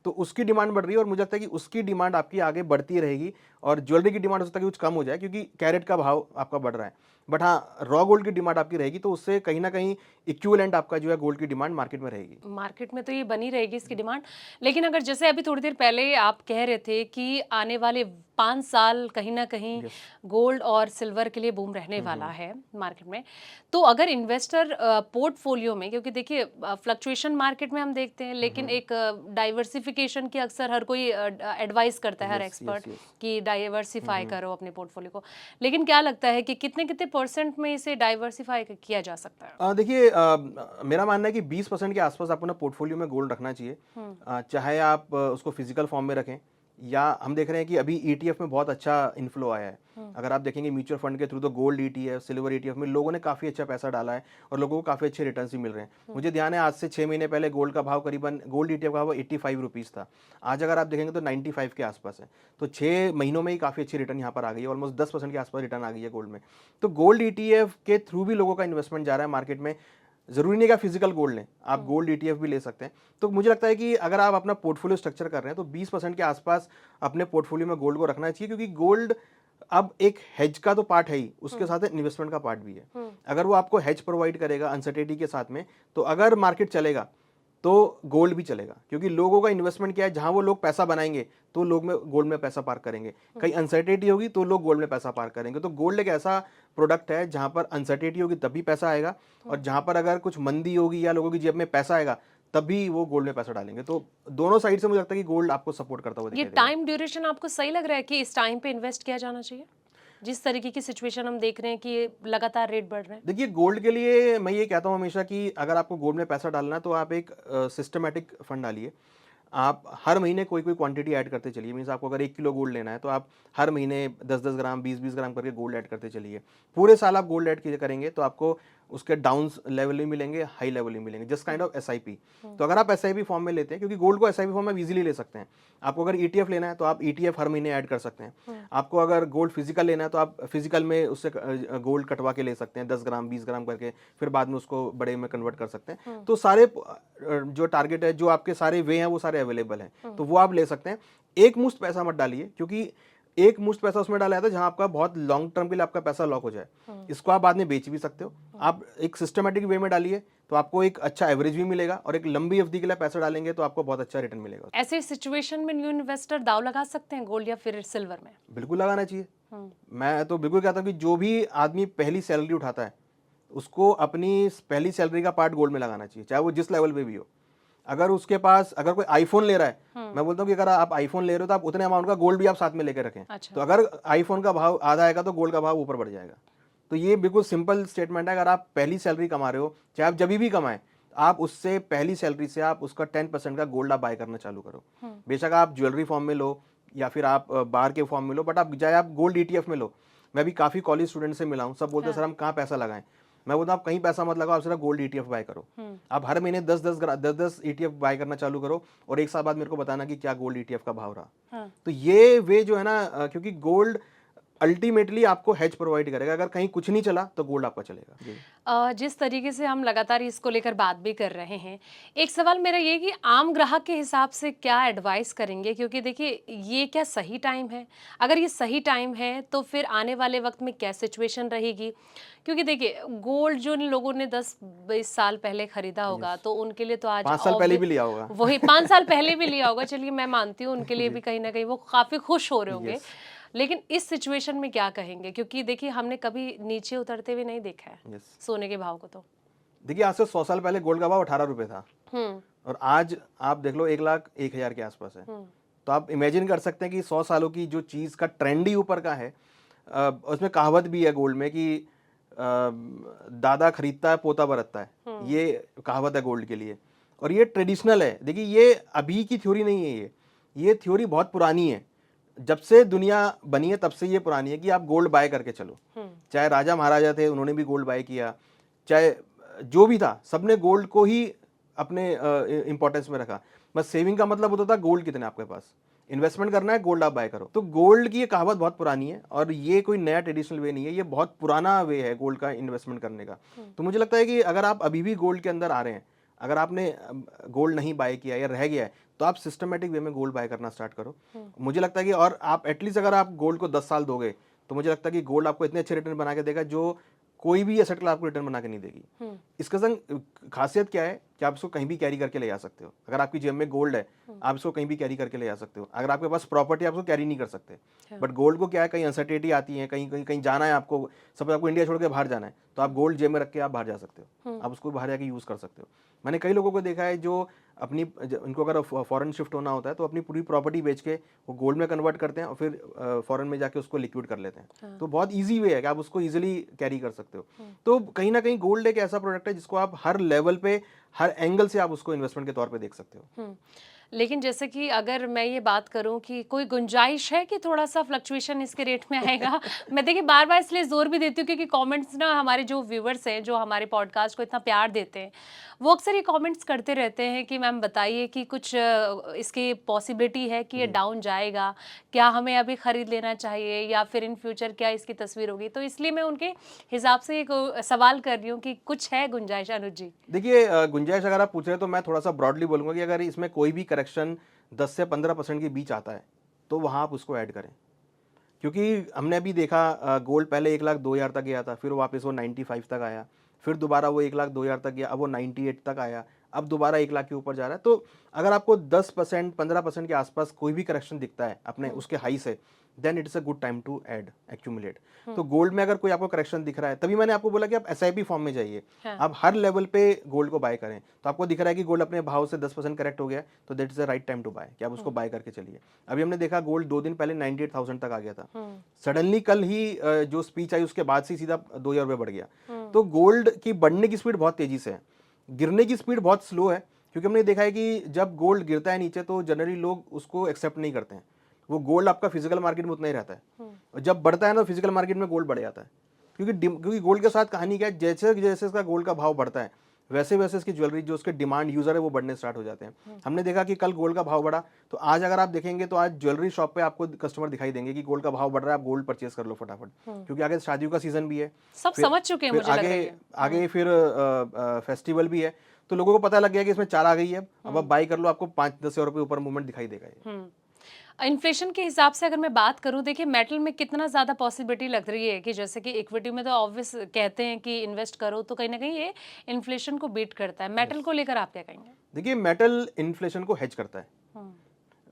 Speaker 1: तो उसकी डिमांड बढ़ रही है और मुझे लगता है कि उसकी डिमांड आपकी आगे बढ़ती रहेगी और ज्वेलरी की डिमांड हो सकता है कि कुछ कम हो जाए क्योंकि कैरेट का भाव आपका बढ़ रहा है। बट हाँ, रॉ गोल्ड की डिमांड आपकी रहेगी, तो उससे कहीं न कहीं इक्विवेलेंट आपका जो है गोल्ड की डिमांड मार्केट में रहेगी।
Speaker 2: मार्केट में तो ये बनी रहेगी इसकी डिमांड। लेकिन अगर जैसे अभी थोड़ी देर पहले आप कह रहे थे कि आने वाले 5 साल कहीं न कहीं
Speaker 1: यस।
Speaker 2: गोल्ड और सिल्वर के लिए बूम रहने वाला है मार्केट में। तो अगर इन्वेस्टर पोर्टफोलियो में, क्योंकि देखिए फ्लक्चुएशन मार्केट में हम देखते हैं, लेकिन एक डाइवर्सिफिकेशन की अक्सर हर कोई एडवाइस करता है, हर
Speaker 1: यस, यस,
Speaker 2: एक्सपर्ट,
Speaker 1: यस।
Speaker 2: कि डाइवर्सिफाई करो अपने पोर्टफोलियो को। लेकिन क्या लगता है कि कितने-कितने परसेंट में इसे डाइवर्सिफाई किया जा सकता है?
Speaker 1: देखिए, मेरा मानना है कि 20% के आसपास आपको ना पोर्टफोलियो में गोल्ड रखना चाहिए।
Speaker 2: हुँ।
Speaker 1: चाहे आप उसको फिजिकल फॉर्म में रखें या हम देख रहे हैं कि अभी ईटीएफ में बहुत अच्छा इन्फ्लो आया है। अगर आप देखेंगे म्यूचुअल फंड के थ्रू तो गोल्ड ईटीएफ, सिल्वर ईटीएफ में लोगों ने काफ़ी अच्छा पैसा डाला है और लोगों को काफ़ी अच्छे रिटर्न्स भी मिल रहे हैं। मुझे ध्यान है आज से 6 महीने पहले गोल्ड का भाव करीबन, गोल्ड ईटीएफ का भाव 85 रुपीज़ था। आज अगर आप देखेंगे तो 95 के आसपास है। तो 6 महीनों में ही काफ़ी अच्छी रिटर्न यहाँ पर आ गई है, ऑलमोस्ट 10% के आसपास रिटर्न आ गई है गोल्ड में। तो गोल्ड ईटीएफ के थ्रू भी लोगों का इन्वेस्टमेंट जा रहा है मार्केट में। ज़रूरी नहीं कि आप फिजिकल गोल्ड लें, आप गोल्ड ईटीएफ भी ले सकते हैं। तो मुझे लगता है कि अगर आप अपना पोर्टफोलियो स्ट्रक्चर कर रहे हैं तो 20% के आसपास अपने पोर्टफोलियो में गोल्ड को रखना चाहिए, क्योंकि गोल्ड अब एक हेज का तो पार्ट है ही, उसके साथ इन्वेस्टमेंट का पार्ट भी है। अगर वो आपको हेज प्रोवाइड करेगा अनसर्टेनिटी के साथ में, तो अगर मार्केट चलेगा तो गोल्ड भी चलेगा, क्योंकि लोगों का इन्वेस्टमेंट क्या है, जहां वो लोग पैसा बनाएंगे तो लोग में गोल्ड में पैसा पार्क करेंगे। कहीं अनसर्टेनिटी होगी तो लोग गोल्ड में पैसा पार्क करेंगे। तो गोल्ड एक ऐसा प्रोडक्ट है जहां पर अनसर्टेनिटी होगी तभी पैसा आएगा, और जहां पर अगर कुछ मंदी होगी या लोगों की जेब में पैसा आएगा तभी वो गोल्ड में पैसा डालेंगे। तो दोनों साइड से मुझे लगता है कि गोल्ड आपको सपोर्ट करता हुआ
Speaker 2: ये
Speaker 1: दिखाई देगा।
Speaker 2: टाइम ड्यूरेशन आपको सही लग रहा है कि इस टाइम पे इन्वेस्ट किया जाना चाहिए? जिस तरीके की सिचुएशन हम देख रहे हैं कि ये लगातार रेट बढ़ रहे हैं।
Speaker 1: देखिए, गोल्ड के लिए मैं ये कहता हूँ हमेशा कि अगर आपको गोल्ड में पैसा डालना है तो आप एक सिस्टमैटिक फंड डालिए। आप हर महीने कोई क्वांटिटी ऐड करते चलिए। मीन्स आपको अगर 1 किलो गोल्ड लेना है तो आप हर महीने 10-10 ग्राम, 20-20 ग्राम करके गोल्ड ऐड करते चलिए। पूरे साल आप गोल्ड ऐड करेंगे तो आपको उसके डाउन लेवल भी मिलेंगे, हाई लेवल भी मिलेंगे, जस्ट काइंड ऑफ एसआईपी। तो अगर आप एसआईपी फॉर्म में लेते हैं, क्योंकि गोल्ड को एसआईपी फॉर्म में इजीली ले सकते हैं। आपको अगर ईटीएफ लेना है तो आप ईटीएफ हर महीने ऐड कर सकते हैं। आपको अगर गोल्ड फिजिकल लेना है तो आप फिजिकल में उससे गोल्ड कटवा के ले सकते हैं, 10 ग्राम 20 ग्राम करके, फिर बाद में उसको बड़े में कन्वर्ट कर सकते हैं। तो सारे जो टारगेट है, जो आपके सारे वे हैं, वो सारे अवेलेबल हैं, तो वो आप ले सकते हैं। एक मुश्त पैसा मत डालिए, क्योंकि एक मुश्त पैसा उसमें डाला जाता है जहां आपका बहुत लॉन्ग टर्म के लिए आपका पैसा लॉक हो जाए। इसको आप बाद में बेच भी सकते हो। आप एक सिस्टमेटिक वे में डालिए तो आपको एक अच्छा एवरेज भी मिलेगा, और एक लंबी अवधि के लिए पैसा डालेंगे तो आपको बहुत अच्छा रिटर्न मिलेगा।
Speaker 2: ऐसे सिचुएशन में न्यू इन्वेस्टर दांव लगा सकते हैं गोल्ड या फिर सिल्वर में?
Speaker 1: बिल्कुल लगाना चाहिए। मैं तो बिल्कुल कहता हूँ कि जो भी आदमी पहली सैलरी उठाता है उसको अपनी पहली सैलरी का पार्ट गोल्ड में लगाना चाहिए, चाहे वो जिस लेवल पे भी हो। अगर उसके पास अगर कोई आईफोन ले रहा है, मैं बोलता हूँ कि अगर आप आईफोन ले रहे हो तो आप उतने अमाउंट का गोल्ड भी आप साथ में लेके रखें।
Speaker 2: अच्छा।
Speaker 1: तो अगर आईफोन का भाव आधा आएगा तो गोल्ड का भाव ऊपर बढ़ जाएगा। तो ये बिल्कुल सिंपल स्टेटमेंट है। अगर आप पहली सैलरी कमा रहे हो, चाहे आप जब भी कमाएं, आप उससे पहली सैलरी से आप उसका 10% का गोल्ड आप बाय करना चालू करो। बेशक आप ज्वेलरी फॉर्म में लो या फिर आप बार के फॉर्म में लो, बट आप चाहे आप गोल्ड ETF में लो। मैं भी काफ़ी कॉलेज स्टूडेंट से मिला हूँ, सब बोलते हैं सर हम कहाँ पैसा लगाएं। मैं बोलता हूँ आप कहीं पैसा मत लगाओ, आप सिर्फ गोल्ड ETF बाय करो। आप हर महीने 10-10 ETF बाय करना चालू करो और एक साल बाद मेरे को बताना कि क्या गोल्ड ETF का भाव रहा। तो ये वे जो है ना, क्योंकि गोल्ड अल्टीमेटली आपको हेज प्रोवाइड करेगा। अगर कहीं कुछ नहीं चला तो गोल्ड आपका चलेगा जी।
Speaker 2: जिस तरीके से हम लगातार इसको लेकर बात भी कर रहे हैं, एक सवाल मेरा ये कि आम ग्राहक के हिसाब से क्या एडवाइस करेंगे, क्योंकि देखिए ये क्या सही टाइम है? अगर ये सही टाइम है तो फिर आने वाले वक्त में क्या सिचुएशन रहेगी? क्योंकि देखिए गोल्ड जो लोगों ने 10-20 साल पहले खरीदा होगा तो उनके लिए तो आज
Speaker 1: 5 साल पहले भी लिया होगा।
Speaker 2: वही 5 साल पहले भी लिया होगा, चलिए मैं मानती हूँ उनके लिए भी कहीं ना कहीं वो काफी खुश हो रहे होंगे।
Speaker 1: यस
Speaker 2: लेकिन इस सिचुएशन में क्या कहेंगे, क्योंकि देखिए हमने कभी नीचे उतरते हुए नहीं देखा है
Speaker 1: यस।
Speaker 2: सोने के भाव को। तो
Speaker 1: देखिए आज से 100 साल पहले गोल्ड का भाव 18 रुपए था और आज आप देख लो 1,01,000 के आसपास है। तो आप इमेजिन कर सकते हैं कि 100 सालों की जो चीज़ का ट्रेंड ही ऊपर का है। उसमें कहावत भी है गोल्ड में कि दादा खरीदता है पोता बरतता है, ये कहावत है गोल्ड के लिए। और ये ट्रेडिशनल है। देखिए ये अभी की थ्योरी नहीं है, ये थ्योरी बहुत पुरानी है। जब से दुनिया बनी है तब से ये पुरानी है कि आप गोल्ड बाय करके चलो। चाहे राजा महाराजा थे उन्होंने भी गोल्ड बाय किया, चाहे जो भी था सबने गोल्ड को ही अपने इंपॉर्टेंस में रखा। बस सेविंग का मतलब होता था गोल्ड कितने आपके पास, इन्वेस्टमेंट करना है गोल्ड आप बाय करो। तो गोल्ड की ये कहावत बहुत पुरानी है और ये कोई नया ट्रेडिशनल वे नहीं है, ये बहुत पुराना वे है गोल्ड का इन्वेस्टमेंट करने का। तो मुझे लगता है कि अगर आप अभी भी गोल्ड के अंदर आ रहे हैं, अगर आपने गोल्ड नहीं बाय किया या रह गया है, तो आप सिस्टमेटिक वे में गोल्ड बाय करना स्टार्ट करो। मुझे लगता है कि और आप एटलीस्ट अगर आप गोल्ड को 10 साल दोगे तो मुझे लगता है कि गोल्ड आपको इतने अच्छे रिटर्न बना के देगा जो कोई भी एसेट क्लास आपको रिटर्न बना के नहीं देगी। इसका संग खासियत क्या है कि आप इसको कहीं भी कैरी करके ले जा सकते हो। अगर आपकी जेब में गोल्ड है आप इसको कहीं भी कैरी करके ले जा सकते हो। अगर आपके पास प्रॉपर्टी आप उसको कैरी नहीं कर सकते, बट गोल्ड को क्या है, कहीं अनसर्टेनिटी आती है, कहीं कहीं कहीं जाना है आपको, सब आपको इंडिया छोड़ के बाहर जाना है, तो आप गोल्ड जेब में रख के आप बाहर जा सकते हो, आप उसको बाहर जाके यूज कर सकते हो। मैंने कई लोगों को देखा है जो अपनी उनको अगर फॉरेन शिफ्ट होना होता है तो अपनी पूरी प्रॉपर्टी बेच के वो गोल्ड में कन्वर्ट करते हैं और फिर फॉरेन में जाके उसको लिक्विड कर लेते हैं। तो बहुत इजी वे है कि आप उसको इजीली कैरी कर सकते हो। तो कहीं ना कहीं गोल्ड एक ऐसा प्रोडक्ट है जिसको आप हर लेवल पे हर एंगल से आप उसको इन्वेस्टमेंट के तौर पे देख सकते हो।
Speaker 2: लेकिन जैसे कि अगर मैं ये बात करूं कि कोई गुंजाइश है कि थोड़ा सा फ्लक्चुएशन इसके रेट में आएगा? मैं देखिए बार बार इसलिए जोर भी देती हूँ क्योंकि कमेंट्स ना हमारे जो व्यूवर्स हैं जो हमारे पॉडकास्ट को इतना प्यार देते हैं वो अक्सर ये कमेंट्स करते रहते हैं कि मैम बताइए कि कुछ इसकी पॉसिबिलिटी है कि ये डाउन जाएगा, क्या हमें अभी खरीद लेना चाहिए या फिर इन फ्यूचर क्या इसकी तस्वीर होगी? तो इसलिए मैं उनके हिसाब से एक सवाल कर रही हूँ कि कुछ है गुंजाइश? अनुज जी
Speaker 1: देखिए गुंजाइश अगर आप पूछ रहे हैं तो मैं थोड़ा सा ब्रॉडली बोलूंगा कि अगर इसमें कोई भी करेक्शन 10 से 15% के बीच आता है तो वहाँ आप उसको ऐड करें। क्योंकि हमने अभी देखा गोल्ड पहले 1,02,000 तक गया था, फिर वापस वो 95 तक आया, फिर दोबारा वो 1,02,000 तक गया, अब वो 98 तक आया, अब दोबारा 1,00,000 के ऊपर जा रहा है। तो अगर आपको 10% 15% के आसपास कोई भी करेक्शन दिखता है अपने उसके हाई से, then it's a good time to add accumulate. तो गोल्ड में अगर कोई आपको करेक्शन दिख रहा है, तभी मैंने आपको बोला कि आप SIP फॉर्म में जाइए। आप हर लेवल पे गोल्ड को बाय करें। तो आपको दिख रहा है कि गोल्ड अपने भाव से 10% करेक्ट हो गया, तो that is the right time to buy, कि आप उसको बाय करके चलिए। अभी हमने देखा गोल्ड 2 दिन पहले 98,000 तक आ गया था, सडनली कल ही जो स्पीच आई उसके बाद से सीधा 2,000 रुपये बढ़ गया। तो गोल्ड की बढ़ने की स्पीड बहुत तेजी से है, गिरने की स्पीड बहुत स्लो है। क्योंकि हमने देखा है कि जब गोल्ड गिरता है नीचे तो जनरली लोग उसको एक्सेप्ट नहीं करते हैं। वो गोल्ड आपका फिजिकल मार्केट में उतना ही रहता है, और जब बढ़ता है ना फिजिकल मार्केट में गोल्ड बढ़ जाता है। क्योंकि गोल्ड के साथ कहानी क्या है, जैसे जैसे इसका गोल्ड का भाव बढ़ता है वैसे वैसे इसकी ज्वेलरी जो उसके डिमांड यूजर है वो बढ़ने स्टार्ट हो जाते हैं। हमने देखा कि कल गोल्ड का भाव बढ़ा, तो आज अगर आप देखेंगे तो आज ज्वेलरी शॉप पे आपको कस्टमर दिखाई देंगे कि गोल्ड का भाव बढ़ रहा है, आप गोल्ड परचेज कर लो फटाफट, क्योंकि आगे शादियों का सीजन भी है,
Speaker 2: सब समझ चुके हैं, मुझे लग रहा है
Speaker 1: आगे फिर फेस्टिवल भी है। तो लोगों को पता लग गया कि इसमें चाल आ गई है, अब आप बाई कर लो, आपको 5-10 रुपये ऊपर मूवमेंट दिखाई देगा ये।
Speaker 2: इन्फ्लेशन के हिसाब से अगर मैं बात करूं, देखिए मेटल में कितना ज़्यादा पॉसिबिलिटी लग रही है कि जैसे कि इक्विटी में तो ऑब्वियस कहते हैं कि इन्वेस्ट करो तो कहीं ना कहीं ये इन्फ्लेशन को बीट करता है। मेटल को लेकर आप क्या कहेंगे?
Speaker 1: देखिए मेटल इन्फ्लेशन को हेज करता है,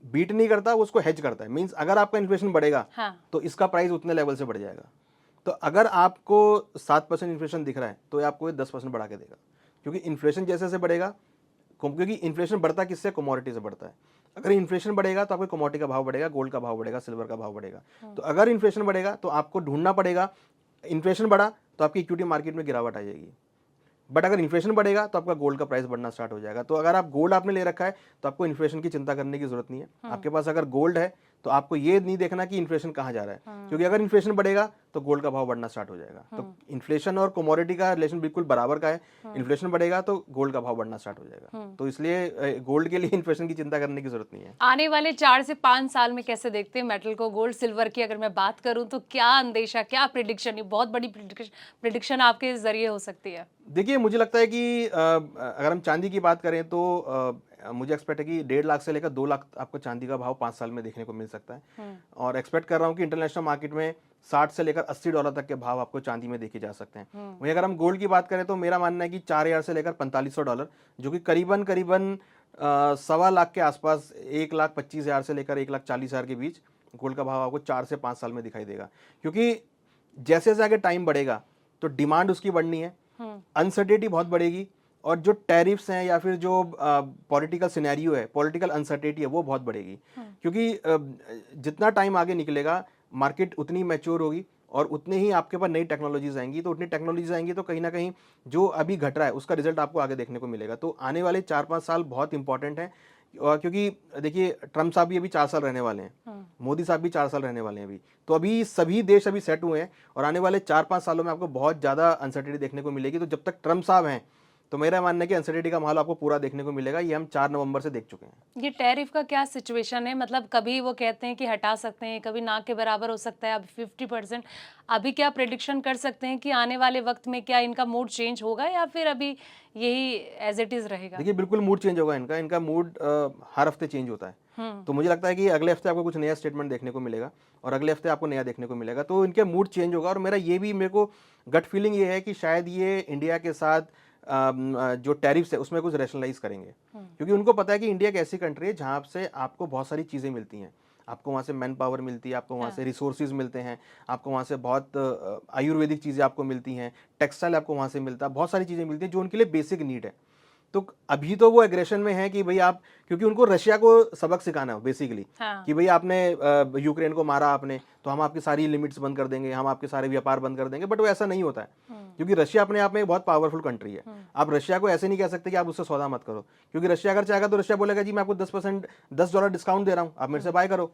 Speaker 1: बीट नहीं करता, वो उसको हेज करता है। मींस अगर आपका इन्फ्लेशन बढ़ेगा तो इसका प्राइस उतने लेवल से बढ़ जाएगा। तो अगर आपको 7% इन्फ्लेशन दिख रहा है तो ये आपको 10% बढ़ा के देगा, क्योंकि इन्फ्लेशन जैसे जैसे बढ़ेगा क्योंकि इन्फ्लेशन बढ़ता किससे, कमोडिटी से बढ़ता है। अगर इन्फ्लेशन बढ़ेगा तो आपको कमोडिटी का भाव बढ़ेगा, गोल्ड का भाव बढ़ेगा, सिल्वर का भाव बढ़ेगा। तो अगर इन्फ्लेशन बढ़ेगा तो आपको ढूंढना पड़ेगा, इन्फ्लेशन बढ़ा तो आपकी इक्विटी मार्केट में गिरावट आ जाएगी। बट अगर इन्फ्लेशन बढ़ेगा तो आपका गोल्ड का प्राइस बढ़ना स्टार्ट हो जाएगा। तो अगर आप गोल्ड आपने ले रखा है तो आपको इन्फ्लेशन की चिंता करने की जरूरत नहीं है। आपके पास अगर गोल्ड है तो आपको ये नहीं देखना कि इन्फ्लेशन कहाँ जा रहा है, क्योंकि अगर इन्फ्लेशन बढ़ेगा तो गोल्ड का भाव बढ़ना स्टार्ट हो जाएगा। तो इन्फ्लेशन और कमोडिटी का रिलेशन बिल्कुल बराबर का है। इन्फ्लेशन बढ़ेगा तो गोल्ड का भाव बढ़ना स्टार्ट हो जाएगा। तो इसलिए गोल्ड के लिए इन्फ्लेशन की चिंता करने की जरूरत नहीं है।
Speaker 2: आने वाले 4 से 5 साल में कैसे देखते हैं मेटल को, गोल्ड सिल्वर की अगर मैं बात करूं तो क्या अंदेशा, क्या प्रिडिक्शन, ये बहुत बड़ी प्रिडिक्शन आपके जरिए हो सकती है?
Speaker 1: देखिए, मुझे लगता है कि अगर हम चांदी की बात करें तो मुझे एक्सपेक्ट है कि 1.5 लाख से लेकर 2 लाख आपको चांदी का भाव 5 साल में देखने को मिल सकता है। और एक्सपेक्ट कर रहा हूँ कि इंटरनेशनल मार्केट में 60 से लेकर $80 तक के भाव आपको चांदी में देखे जा सकते हैं। वहीं अगर हम गोल्ड की बात करें तो मेरा मानना है कि 4,000 से लेकर $4,500, जो कि करीबन करीबन 1.25 लाख के आसपास, 1,25,000 से लेकर 1,40,000 के बीच गोल्ड का भाव आपको 4 से 5 साल में दिखाई देगा। क्योंकि जैसे जैसे आगे टाइम बढ़ेगा तो डिमांड उसकी बढ़नी है, अनसर्टेनिटी बहुत बढ़ेगी, और जो टैरिफ्स हैं या फिर जो पॉलिटिकल सिनेरियो है, पॉलिटिकल अनसर्टेनिटी है, वो बहुत बढ़ेगी। क्योंकि जितना टाइम आगे निकलेगा मार्केट उतनी मैच्योर होगी और उतने ही आपके पास नई टेक्नोलॉजीज आएंगी। तो उतनी टेक्नोलॉजीज आएंगी तो कहीं ना कहीं जो अभी घट रहा है उसका रिजल्ट आपको आगे देखने को मिलेगा। तो आने वाले 4-5 साल बहुत इंपॉर्टेंट है। और क्योंकि देखिए, ट्रम्प साहब भी अभी 4 साल रहने वाले हैं, मोदी साहब भी 4 साल रहने वाले हैं अभी। तो अभी सभी देश अभी सेट हुए हैं और आने वाले 4-5 सालों में आपको बहुत ज़्यादा अनसर्टेनिटी देखने को मिलेगी। तो जब तक ट्रम्प साहब हैं तो मेरा मानना है कि अनसर्टेनिटी का माहौल आपको पूरा देखने को मिलेगा। ये हम 4 नवंबर से देख चुके हैं।
Speaker 2: ये टैरिफ का क्या सिचुएशन है? मतलब कभी वो कहते हैं कि हटा सकते हैं, कभी ना के बराबर हो सकता है, अब 50%। अभी क्या प्रेडिक्शन कर सकते हैं कि आने वाले वक्त में क्या इनका मूड चेंज होगा या फिर अभी यही एज इट इज रहेगा?
Speaker 1: देखिए, बिल्कुल मूड चेंज होगा इनका। इनका मूड हर हफ्ते चेंज होता है। तो मुझे लगता है कि अगले हफ्ते आपको कुछ नया स्टेटमेंट देखने को मिलेगा और अगले हफ्ते आपको नया देखने को मिलेगा। तो इनके मूड चेंज होगा। और मेरे को गट फीलिंग ये है कि शायद ये इंडिया के साथ जो टैरिफ्स है उसमें कुछ रैशनलाइज करेंगे, क्योंकि उनको पता है कि इंडिया एक ऐसी कंट्री है जहाँ से आपको बहुत सारी चीज़ें मिलती हैं। आपको वहाँ से मैन पावर मिलती है, आपको वहाँ से रिसोर्सेज मिलते हैं, आपको वहाँ से बहुत आयुर्वेदिक चीज़ें आपको मिलती हैं, टेक्सटाइल आपको वहाँ से मिलता है, बहुत सारी चीज़ें मिलती हैं जो उनके लिए बेसिक नीड है। तो अभी तो वो एग्रेशन में है कि भाई आप, क्योंकि उनको रशिया को सबक सिखाना है बेसिकली, कि भाई आपने यूक्रेन को मारा आपने, तो हम आपकी सारी लिमिट्स बंद कर देंगे, हम आपके सारे व्यापार बंद कर देंगे। बट वो ऐसा नहीं होता है, क्योंकि रशिया अपने आप में एक बहुत पावरफुल कंट्री है। आप रशिया को ऐसे नहीं कह सकते कि आप उससे सौदा मत करो, क्योंकि रशिया अगर चाहेगा तो रशिया बोलेगा जी मैं आपको 10% $10 डिस्काउंट दे रहा हूँ, आप मेरे से बाय करो।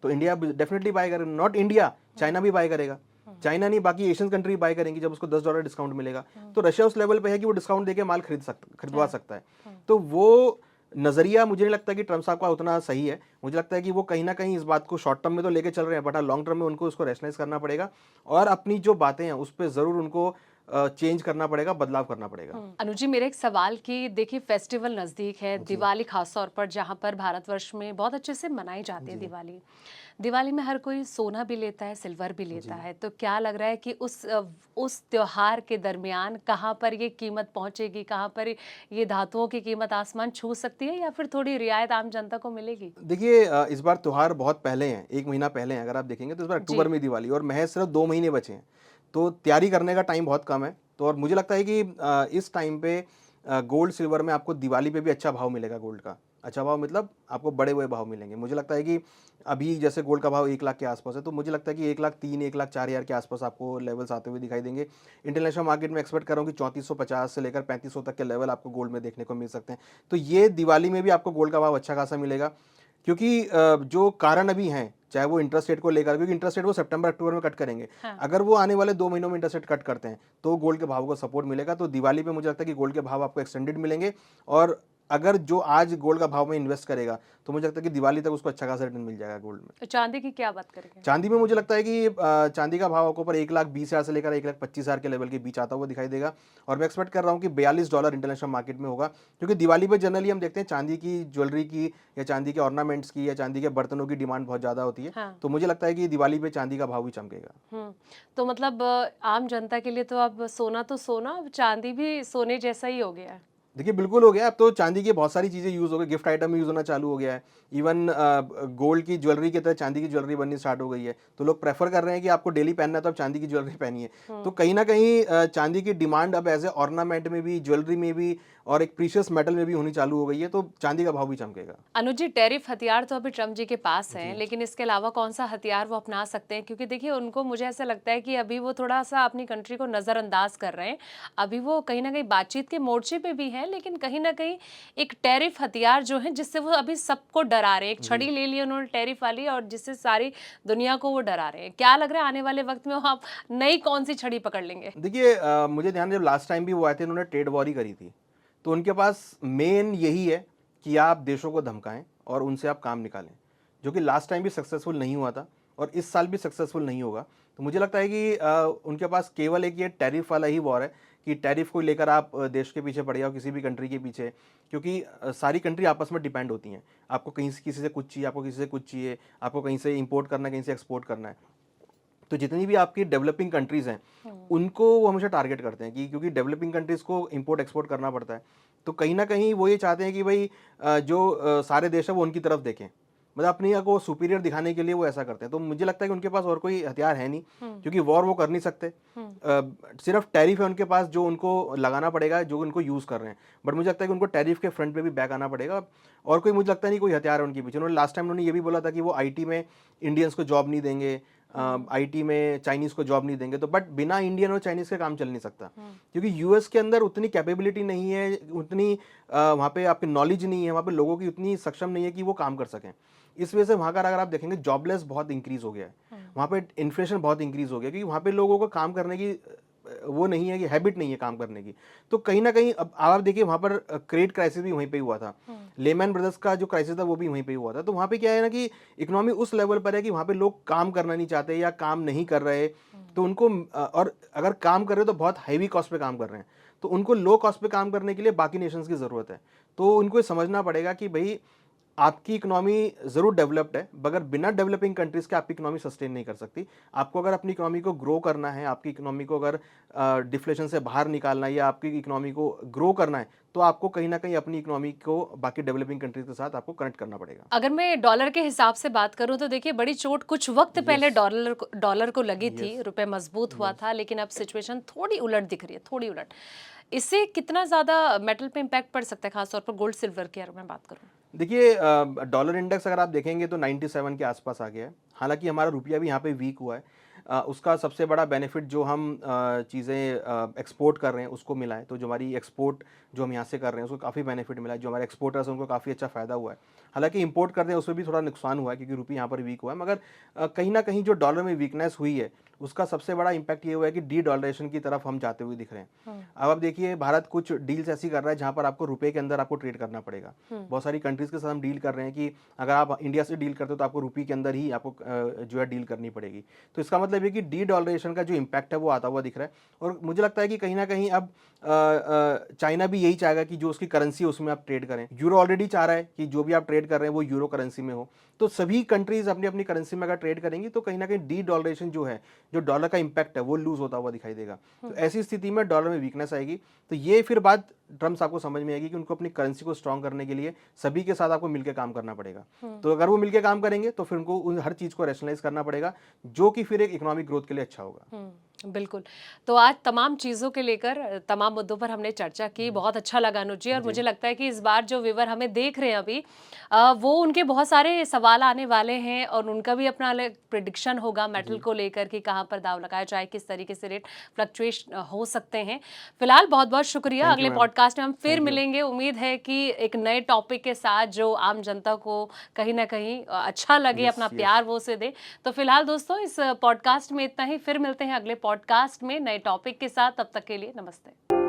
Speaker 1: तो इंडिया डेफिनेटली बाय करेगा। नॉट इंडिया, चाइना भी बाय करेगा। चाइना नहीं, बाकी एशियन कंट्री बाय करेंगी जब उसको $10 डिस्काउंट मिलेगा। तो रशिया उस लेवल पे है कि वो डिस्काउंट देके माल खरीदवा सकता है। तो वो नजरिया मुझे नहीं लगता कि ट्रम्प साहब का उतना सही है। मुझे लगता है कि वो कहीं ना कहीं इस बात को शॉर्ट टर्म में तो लेके चल रहे हैं, बट लॉन्ग टर्म में उनको उसको रैशनलाइज करना पड़ेगा और अपनी जो बातें हैं उस पर जरूर उनको चेंज करना पड़ेगा, बदलाव करना पड़ेगा।
Speaker 2: अनुज जी, मेरे एक सवाल की, देखिए फेस्टिवल नज़दीक है, दिवाली खास तौर पर जहाँ पर भारतवर्ष में बहुत अच्छे से मनाई जाती है दिवाली। दिवाली में हर कोई सोना भी लेता है, सिल्वर भी लेता है। तो क्या लग रहा है कि उस त्योहार के दरमियान कहाँ पर ये कीमत पहुँचेगी, कहाँ पर ये धातुओं की कीमत आसमान छू सकती है या फिर थोड़ी रियायत आम जनता को मिलेगी?
Speaker 1: देखिए, इस बार त्योहार बहुत पहले हैं, 1 महीना पहले हैं। अगर आप देखेंगे तो इस बार अक्टूबर में दिवाली और महज सिर्फ 2 महीने बचे हैं। तो तैयारी करने का टाइम बहुत कम है। तो और मुझे लगता है कि इस टाइम पे गोल्ड सिल्वर में आपको दिवाली पे भी अच्छा भाव मिलेगा। गोल्ड का अच्छा भाव मतलब आपको बढ़े हुए भाव मिलेंगे। मुझे लगता है कि अभी जैसे गोल्ड का भाव 1 लाख के आसपास है, तो मुझे लगता है कि 1,03,000 1,04,000 के आसपास आपको लेवल्स आते हुए दिखाई देंगे। इंटरनेशनल मार्केट में एक्सपेक्ट कर रहा हूँ कि 3450 से लेकर 3500 तक के लेवल आपको गोल्ड में देखने को मिल सकते हैं। तो ये दिवाली में भी आपको गोल्ड का भाव अच्छा खासा मिलेगा, क्योंकि जो कारण अभी हैं, चाहे वो इंटरेस्ट रेट को लेकर, क्योंकि इंटरेस्ट रेट वो सितंबर अक्टूबर में कट करेंगे। अगर वो आने वाले 2 महीनों में इंटरेस्ट रेट कट करते हैं तो गोल्ड के भाव को सपोर्ट मिलेगा। तो दिवाली पे मुझे लगता है कि गोल्ड के भाव आपको एक्सटेंडेड मिलेंगे। और अगर जो आज गोल्ड का भाव में इन्वेस्ट करेगा तो मुझे लगता है कि दिवाली तक उसको अच्छा खासा रिटर्न मिल जाएगा गोल्ड में।
Speaker 2: तो चांदी की क्या बात करेंगे?
Speaker 1: चांदी में मुझे लगता है कि चांदी का भाव आपको ऊपर 1,20,000 से लेकर 1,25,000 के लेवल के बीच आता हुआ दिखाई देगा। और मैं एक्सपेक्ट कर रहा हूँ कि $42 इंटरनेशनल मार्केट में होगा, क्योंकि दिवाली पे जनरली हम देखते हैं चांदी की ज्वेलरी की या चांदी के ऑर्नामेंट्स की या चांदी के बर्तनों की डिमांड बहुत ज़्यादा होती है। तो मुझे लगता है कि दिवाली पे चांदी का भाव भी चमकेगा।
Speaker 2: तो मतलब आम जनता के लिए तो अब सोना तो सोना, अब चांदी भी सोने जैसा ही हो गया है।
Speaker 1: देखिए, बिल्कुल हो गया। अब तो चांदी की बहुत सारी चीज़ें यूज़ हो गई, गिफ्ट आइटम यूज़ होना चालू हो गया है। इवन गोल्ड की ज्वेलरी की तरह चांदी की ज्वेलरी बननी स्टार्ट हो गई है। तो लोग प्रेफ़र कर रहे हैं कि आपको डेली पहनना है तो आप चांदी की ज्वेलरी पहनिए। तो कहीं न कहीं चांदी की डिमांड अब एज़ ए ऑर्नामेंट में भी, ज्वेलरी में भी और एक प्रीशियस मेटल में भी होनी चालू हो गई है, तो चांदी का भाव भी चमकेगा।
Speaker 2: अनुज जी, टैरिफ हथियार तो अभी ट्रम्प जी के पास हैं,
Speaker 1: जी।
Speaker 2: लेकिन इसके अलावा कौन-सा हथियार वो अपना सकते हैं? क्योंकि देखिए, उनको मुझे ऐसा लगता है कि अभी वो थोड़ा-सा अपनी कंट्री को नज़रअंदाज कर रहे हैं। अभी वो कहीं न कहीं बातचीत के मोर्चे पे भी हैं, लेकिन कहीं न कहीं एक टैरिफ हथियार जो है, जिससे वो अभी सबको डरा रहे हैं। एक
Speaker 1: जी।
Speaker 2: छड़ी ले ली उन्होंने टैरिफ वाली और जिससे सारी दुनिया को वो डरा रहे हैं। क्या लग रहा है आने वाले वक़्त में वो आप नई कौन-सी छड़ी पकड़ लेंगे?
Speaker 1: देखिए, मुझे ध्यान है जब लास्ट टाइम भी वो आए थे, उन्होंने ट्रेड वॉर ही करी थी। तो उनके पास मेन यही है कि आप देशों को धमकाएँ और उनसे आप काम निकालें, जो कि लास्ट टाइम भी सक्सेसफुल नहीं हुआ था और इस साल भी सक्सेसफुल नहीं होगा। तो मुझे लगता है कि उनके पास केवल एक ये टैरिफ वाला ही वॉर है कि टैरिफ को लेकर आप देश के पीछे पड़ जाओ, किसी भी कंट्री के पीछे, क्योंकि सारी कंट्री आपस में डिपेंड होती हैं। आपको कहीं से किसी से कुछ चाहिए, आपको किसी से कुछ चाहिए, आपको कहीं से इम्पोर्ट करना है, कहीं से एक्सपोर्ट करना है। तो जितनी भी आपकी डेवलपिंग कंट्रीज़ हैं, उनको वो हमेशा टारगेट करते हैं कि क्योंकि डेवलपिंग कंट्रीज़ को इम्पोर्ट एक्सपोर्ट करना पड़ता है। तो कहीं न कहीं वो ये चाहते हैं कि भई जो सारे देश हैं वो उनकी तरफ देखें। मतलब अपनी को सुपीरियर दिखाने के लिए वो ऐसा करते हैं। तो मुझे लगता है कि उनके पास और कोई हथियार है नहीं, क्योंकि वॉर वो कर नहीं सकते। सिर्फ़ टैरिफ है उनके पास जो उनको लगाना पड़ेगा, जो उनको यूज़ कर रहे हैं। बट मुझे लगता है कि उनको टैरिफ के फ्रंट पे भी बैक आना पड़ेगा और कोई मुझे लगता नहीं कोई हथियार है उनके पीछे। उन्होंने लास्ट टाइम उन्होंने ये भी बोला था कि वो आईटी में इंडियन्स को जॉब नहीं देंगे, आईटी में चाइनीज़ को जॉब नहीं देंगे। तो बट बिना इंडियन और चाइनीज़ के काम चल नहीं सकता, क्योंकि यूएस के अंदर उतनी कैपेबिलिटी नहीं है, उतनी वहाँ पे आपकी नॉलेज नहीं है, वहाँ पे लोगों की उतनी सक्षम नहीं है कि वो काम कर सकें। इस वजह से वहाँ का अगर आप देखेंगे जॉबलेस बहुत इंक्रीज़ हो गया है। वहाँ पे इन्फ्लेशन बहुत इंक्रीज़ हो गया, क्योंकि वहाँ पे लोगों को काम करने की वो नहीं है कि हैबिट नहीं है काम करने की। तो कहीं न कहीं अब आप देखिए वहाँ पर क्रेडिट क्राइसिस भी वहीं पे ही हुआ था। लेमैन ब्रदर्स का जो क्राइसिस था वो भी वहीं पे ही हुआ था। तो वहाँ पे क्या है ना कि इकोनॉमी उस लेवल पर है कि वहाँ पे लोग काम करना नहीं चाहते या काम नहीं कर रहे। तो उनको और अगर काम कर रहे हो तो बहुत हेवी कॉस्ट पे काम कर रहे हैं। तो उनको लो कॉस्ट पे काम करने के लिए बाकी नेशंस की ज़रूरत है। तो उनको ये समझना पड़ेगा कि भई आपकी इकोनॉमी ज़रूर डेवलप्ड है, मगर बिना डेवलपिंग कंट्रीज़ के आपकी इकोनॉमी सस्टेन नहीं कर सकती। आपको अगर अपनी इकोनॉमी को ग्रो करना है, आपकी इकोनॉमी को अगर डिफ्लेशन से बाहर निकालना है या आपकी इकोनॉमी को ग्रो करना है, तो आपको कहीं न कहीं अपनी इकोनॉमी को बाकी डेवलपिंग कंट्रीज़ के साथ आपको कनेक्ट करना पड़ेगा।
Speaker 2: अगर मैं डॉलर के हिसाब से बात करूं तो देखिए, बड़ी चोट कुछ वक्त पहले
Speaker 1: यस,
Speaker 2: डॉलर को लगी थी,
Speaker 1: यस,
Speaker 2: रुपए मजबूत हुआ
Speaker 1: यस।
Speaker 2: था, लेकिन अब सिचुएशन थोड़ी उलट दिख रही है, थोड़ी उलट। इससे कितना ज्यादा मेटल पे इम्पैक्ट पड़ सकता है, खासतौर पर गोल्ड सिल्वर की अगर मैं बात करूं?
Speaker 1: देखिए, डॉलर इंडेक्स अगर आप देखेंगे तो 97 के आसपास आ गया है। हालाँकि हमारा रुपया भी यहाँ पे वीक हुआ है। उसका सबसे बड़ा बेनिफिट जो हम चीज़ें एक्सपोर्ट कर रहे हैं उसको मिला है। तो जो हमारी एक्सपोर्ट जो हम यहाँ से कर रहे हैं उसको काफ़ी बेनिफिट मिला है। जो हमारे एक्सपोर्टर्स हैं उनको काफ़ी अच्छा फ़ायदा हुआ है। हालाँकि इंपोर्ट कर रहे हैं उसमें भी थोड़ा नुकसान हुआ है, क्योंकि रुपया यहाँ पर वीक हुआ है। मगर कहीं न कहीं जो डॉलर में वीकनेस हुई है, उसका सबसे बड़ा इम्पैक्ट ये हुआ है कि डी-डॉलराइज़ेशन की तरफ हम जाते हुए दिख रहे हैं। अब आप देखिए, भारत कुछ डील्स ऐसी कर रहा है जहाँ पर आपको रुपए के अंदर आपको ट्रेड करना पड़ेगा। बहुत सारी कंट्रीज़ के साथ हम डील कर रहे हैं कि अगर आप इंडिया से डील करते हो तो आपको रुपये के अंदर ही आपको जो है डील करनी पड़ेगी। तो इसका मतलब है कि डी-डॉलराइज़ेशन का जो इम्पैक्ट है वो आता हुआ दिख रहा है। और मुझे लगता है कि कहीं न कहीं अब चाइना भी यही चाहेगा कि जो उसकी करेंसी है उसमें आप ट्रेड करें। यूरो ऑलरेडी चाह रहा है कि जो भी आप ट्रेड कर रहे हैं वो यूरो करेंसी में हो। तो सभी कंट्रीज़ अपनी-अपनी करेंसी में अगर ट्रेड करेंगी तो कहीं न कहीं डी-डॉलराइज़ेशन जो है, जो डॉलर का इम्पैक्ट है वो लूज़ होता हुआ दिखाई देगा। तो ऐसी स्थिति में डॉलर में वीकनेस आएगी। तो ये फिर बात ट्रम्प साहब को समझ में आएगी कि उनको अपनी करेंसी को स्ट्रॉन्ग करने के लिए सभी के साथ आपको मिलकर काम करना पड़ेगा। तो अगर वो मिलकर काम करेंगे तो फिर उनको उन हर चीज़ को रैशनलाइज़ करना पड़ेगा, जो कि फिर एक इकोनॉमिक ग्रोथ के लिए अच्छा होगा।
Speaker 2: बिल्कुल। तो आज तमाम चीज़ों के लेकर तमाम मुद्दों पर हमने चर्चा की। बहुत अच्छा लगा अनुज जी, और
Speaker 1: जी।
Speaker 2: मुझे लगता है कि इस बार जो व्यूअर हमें देख रहे हैं अभी, वो उनके बहुत सारे सवाल आने वाले हैं और उनका भी अपना अलग प्रेडिक्शन होगा मेटल
Speaker 1: जी।
Speaker 2: को लेकर कि कहाँ पर दाँव लगाया जाए, किस तरीके से रेट फ्लक्चुएट हो सकते हैं। फिलहाल बहुत-बहुत शुक्रिया।
Speaker 1: थैंक यू
Speaker 2: अगले
Speaker 1: मैम।
Speaker 2: पॉडकास्ट में हम फिर
Speaker 1: थैंक यू।
Speaker 2: मिलेंगे। उम्मीद है कि एक नए टॉपिक के साथ जो आम जनता को कहीं न कहीं अच्छा लगे,
Speaker 1: यस,
Speaker 2: अपना
Speaker 1: यस।
Speaker 2: प्यार वो उसे दें। तो फिलहाल दोस्तों, इस पॉडकास्ट में इतना ही। फिर मिलते हैं अगले पॉडकास्ट में नए टॉपिक के साथ। तब तक के लिए नमस्ते।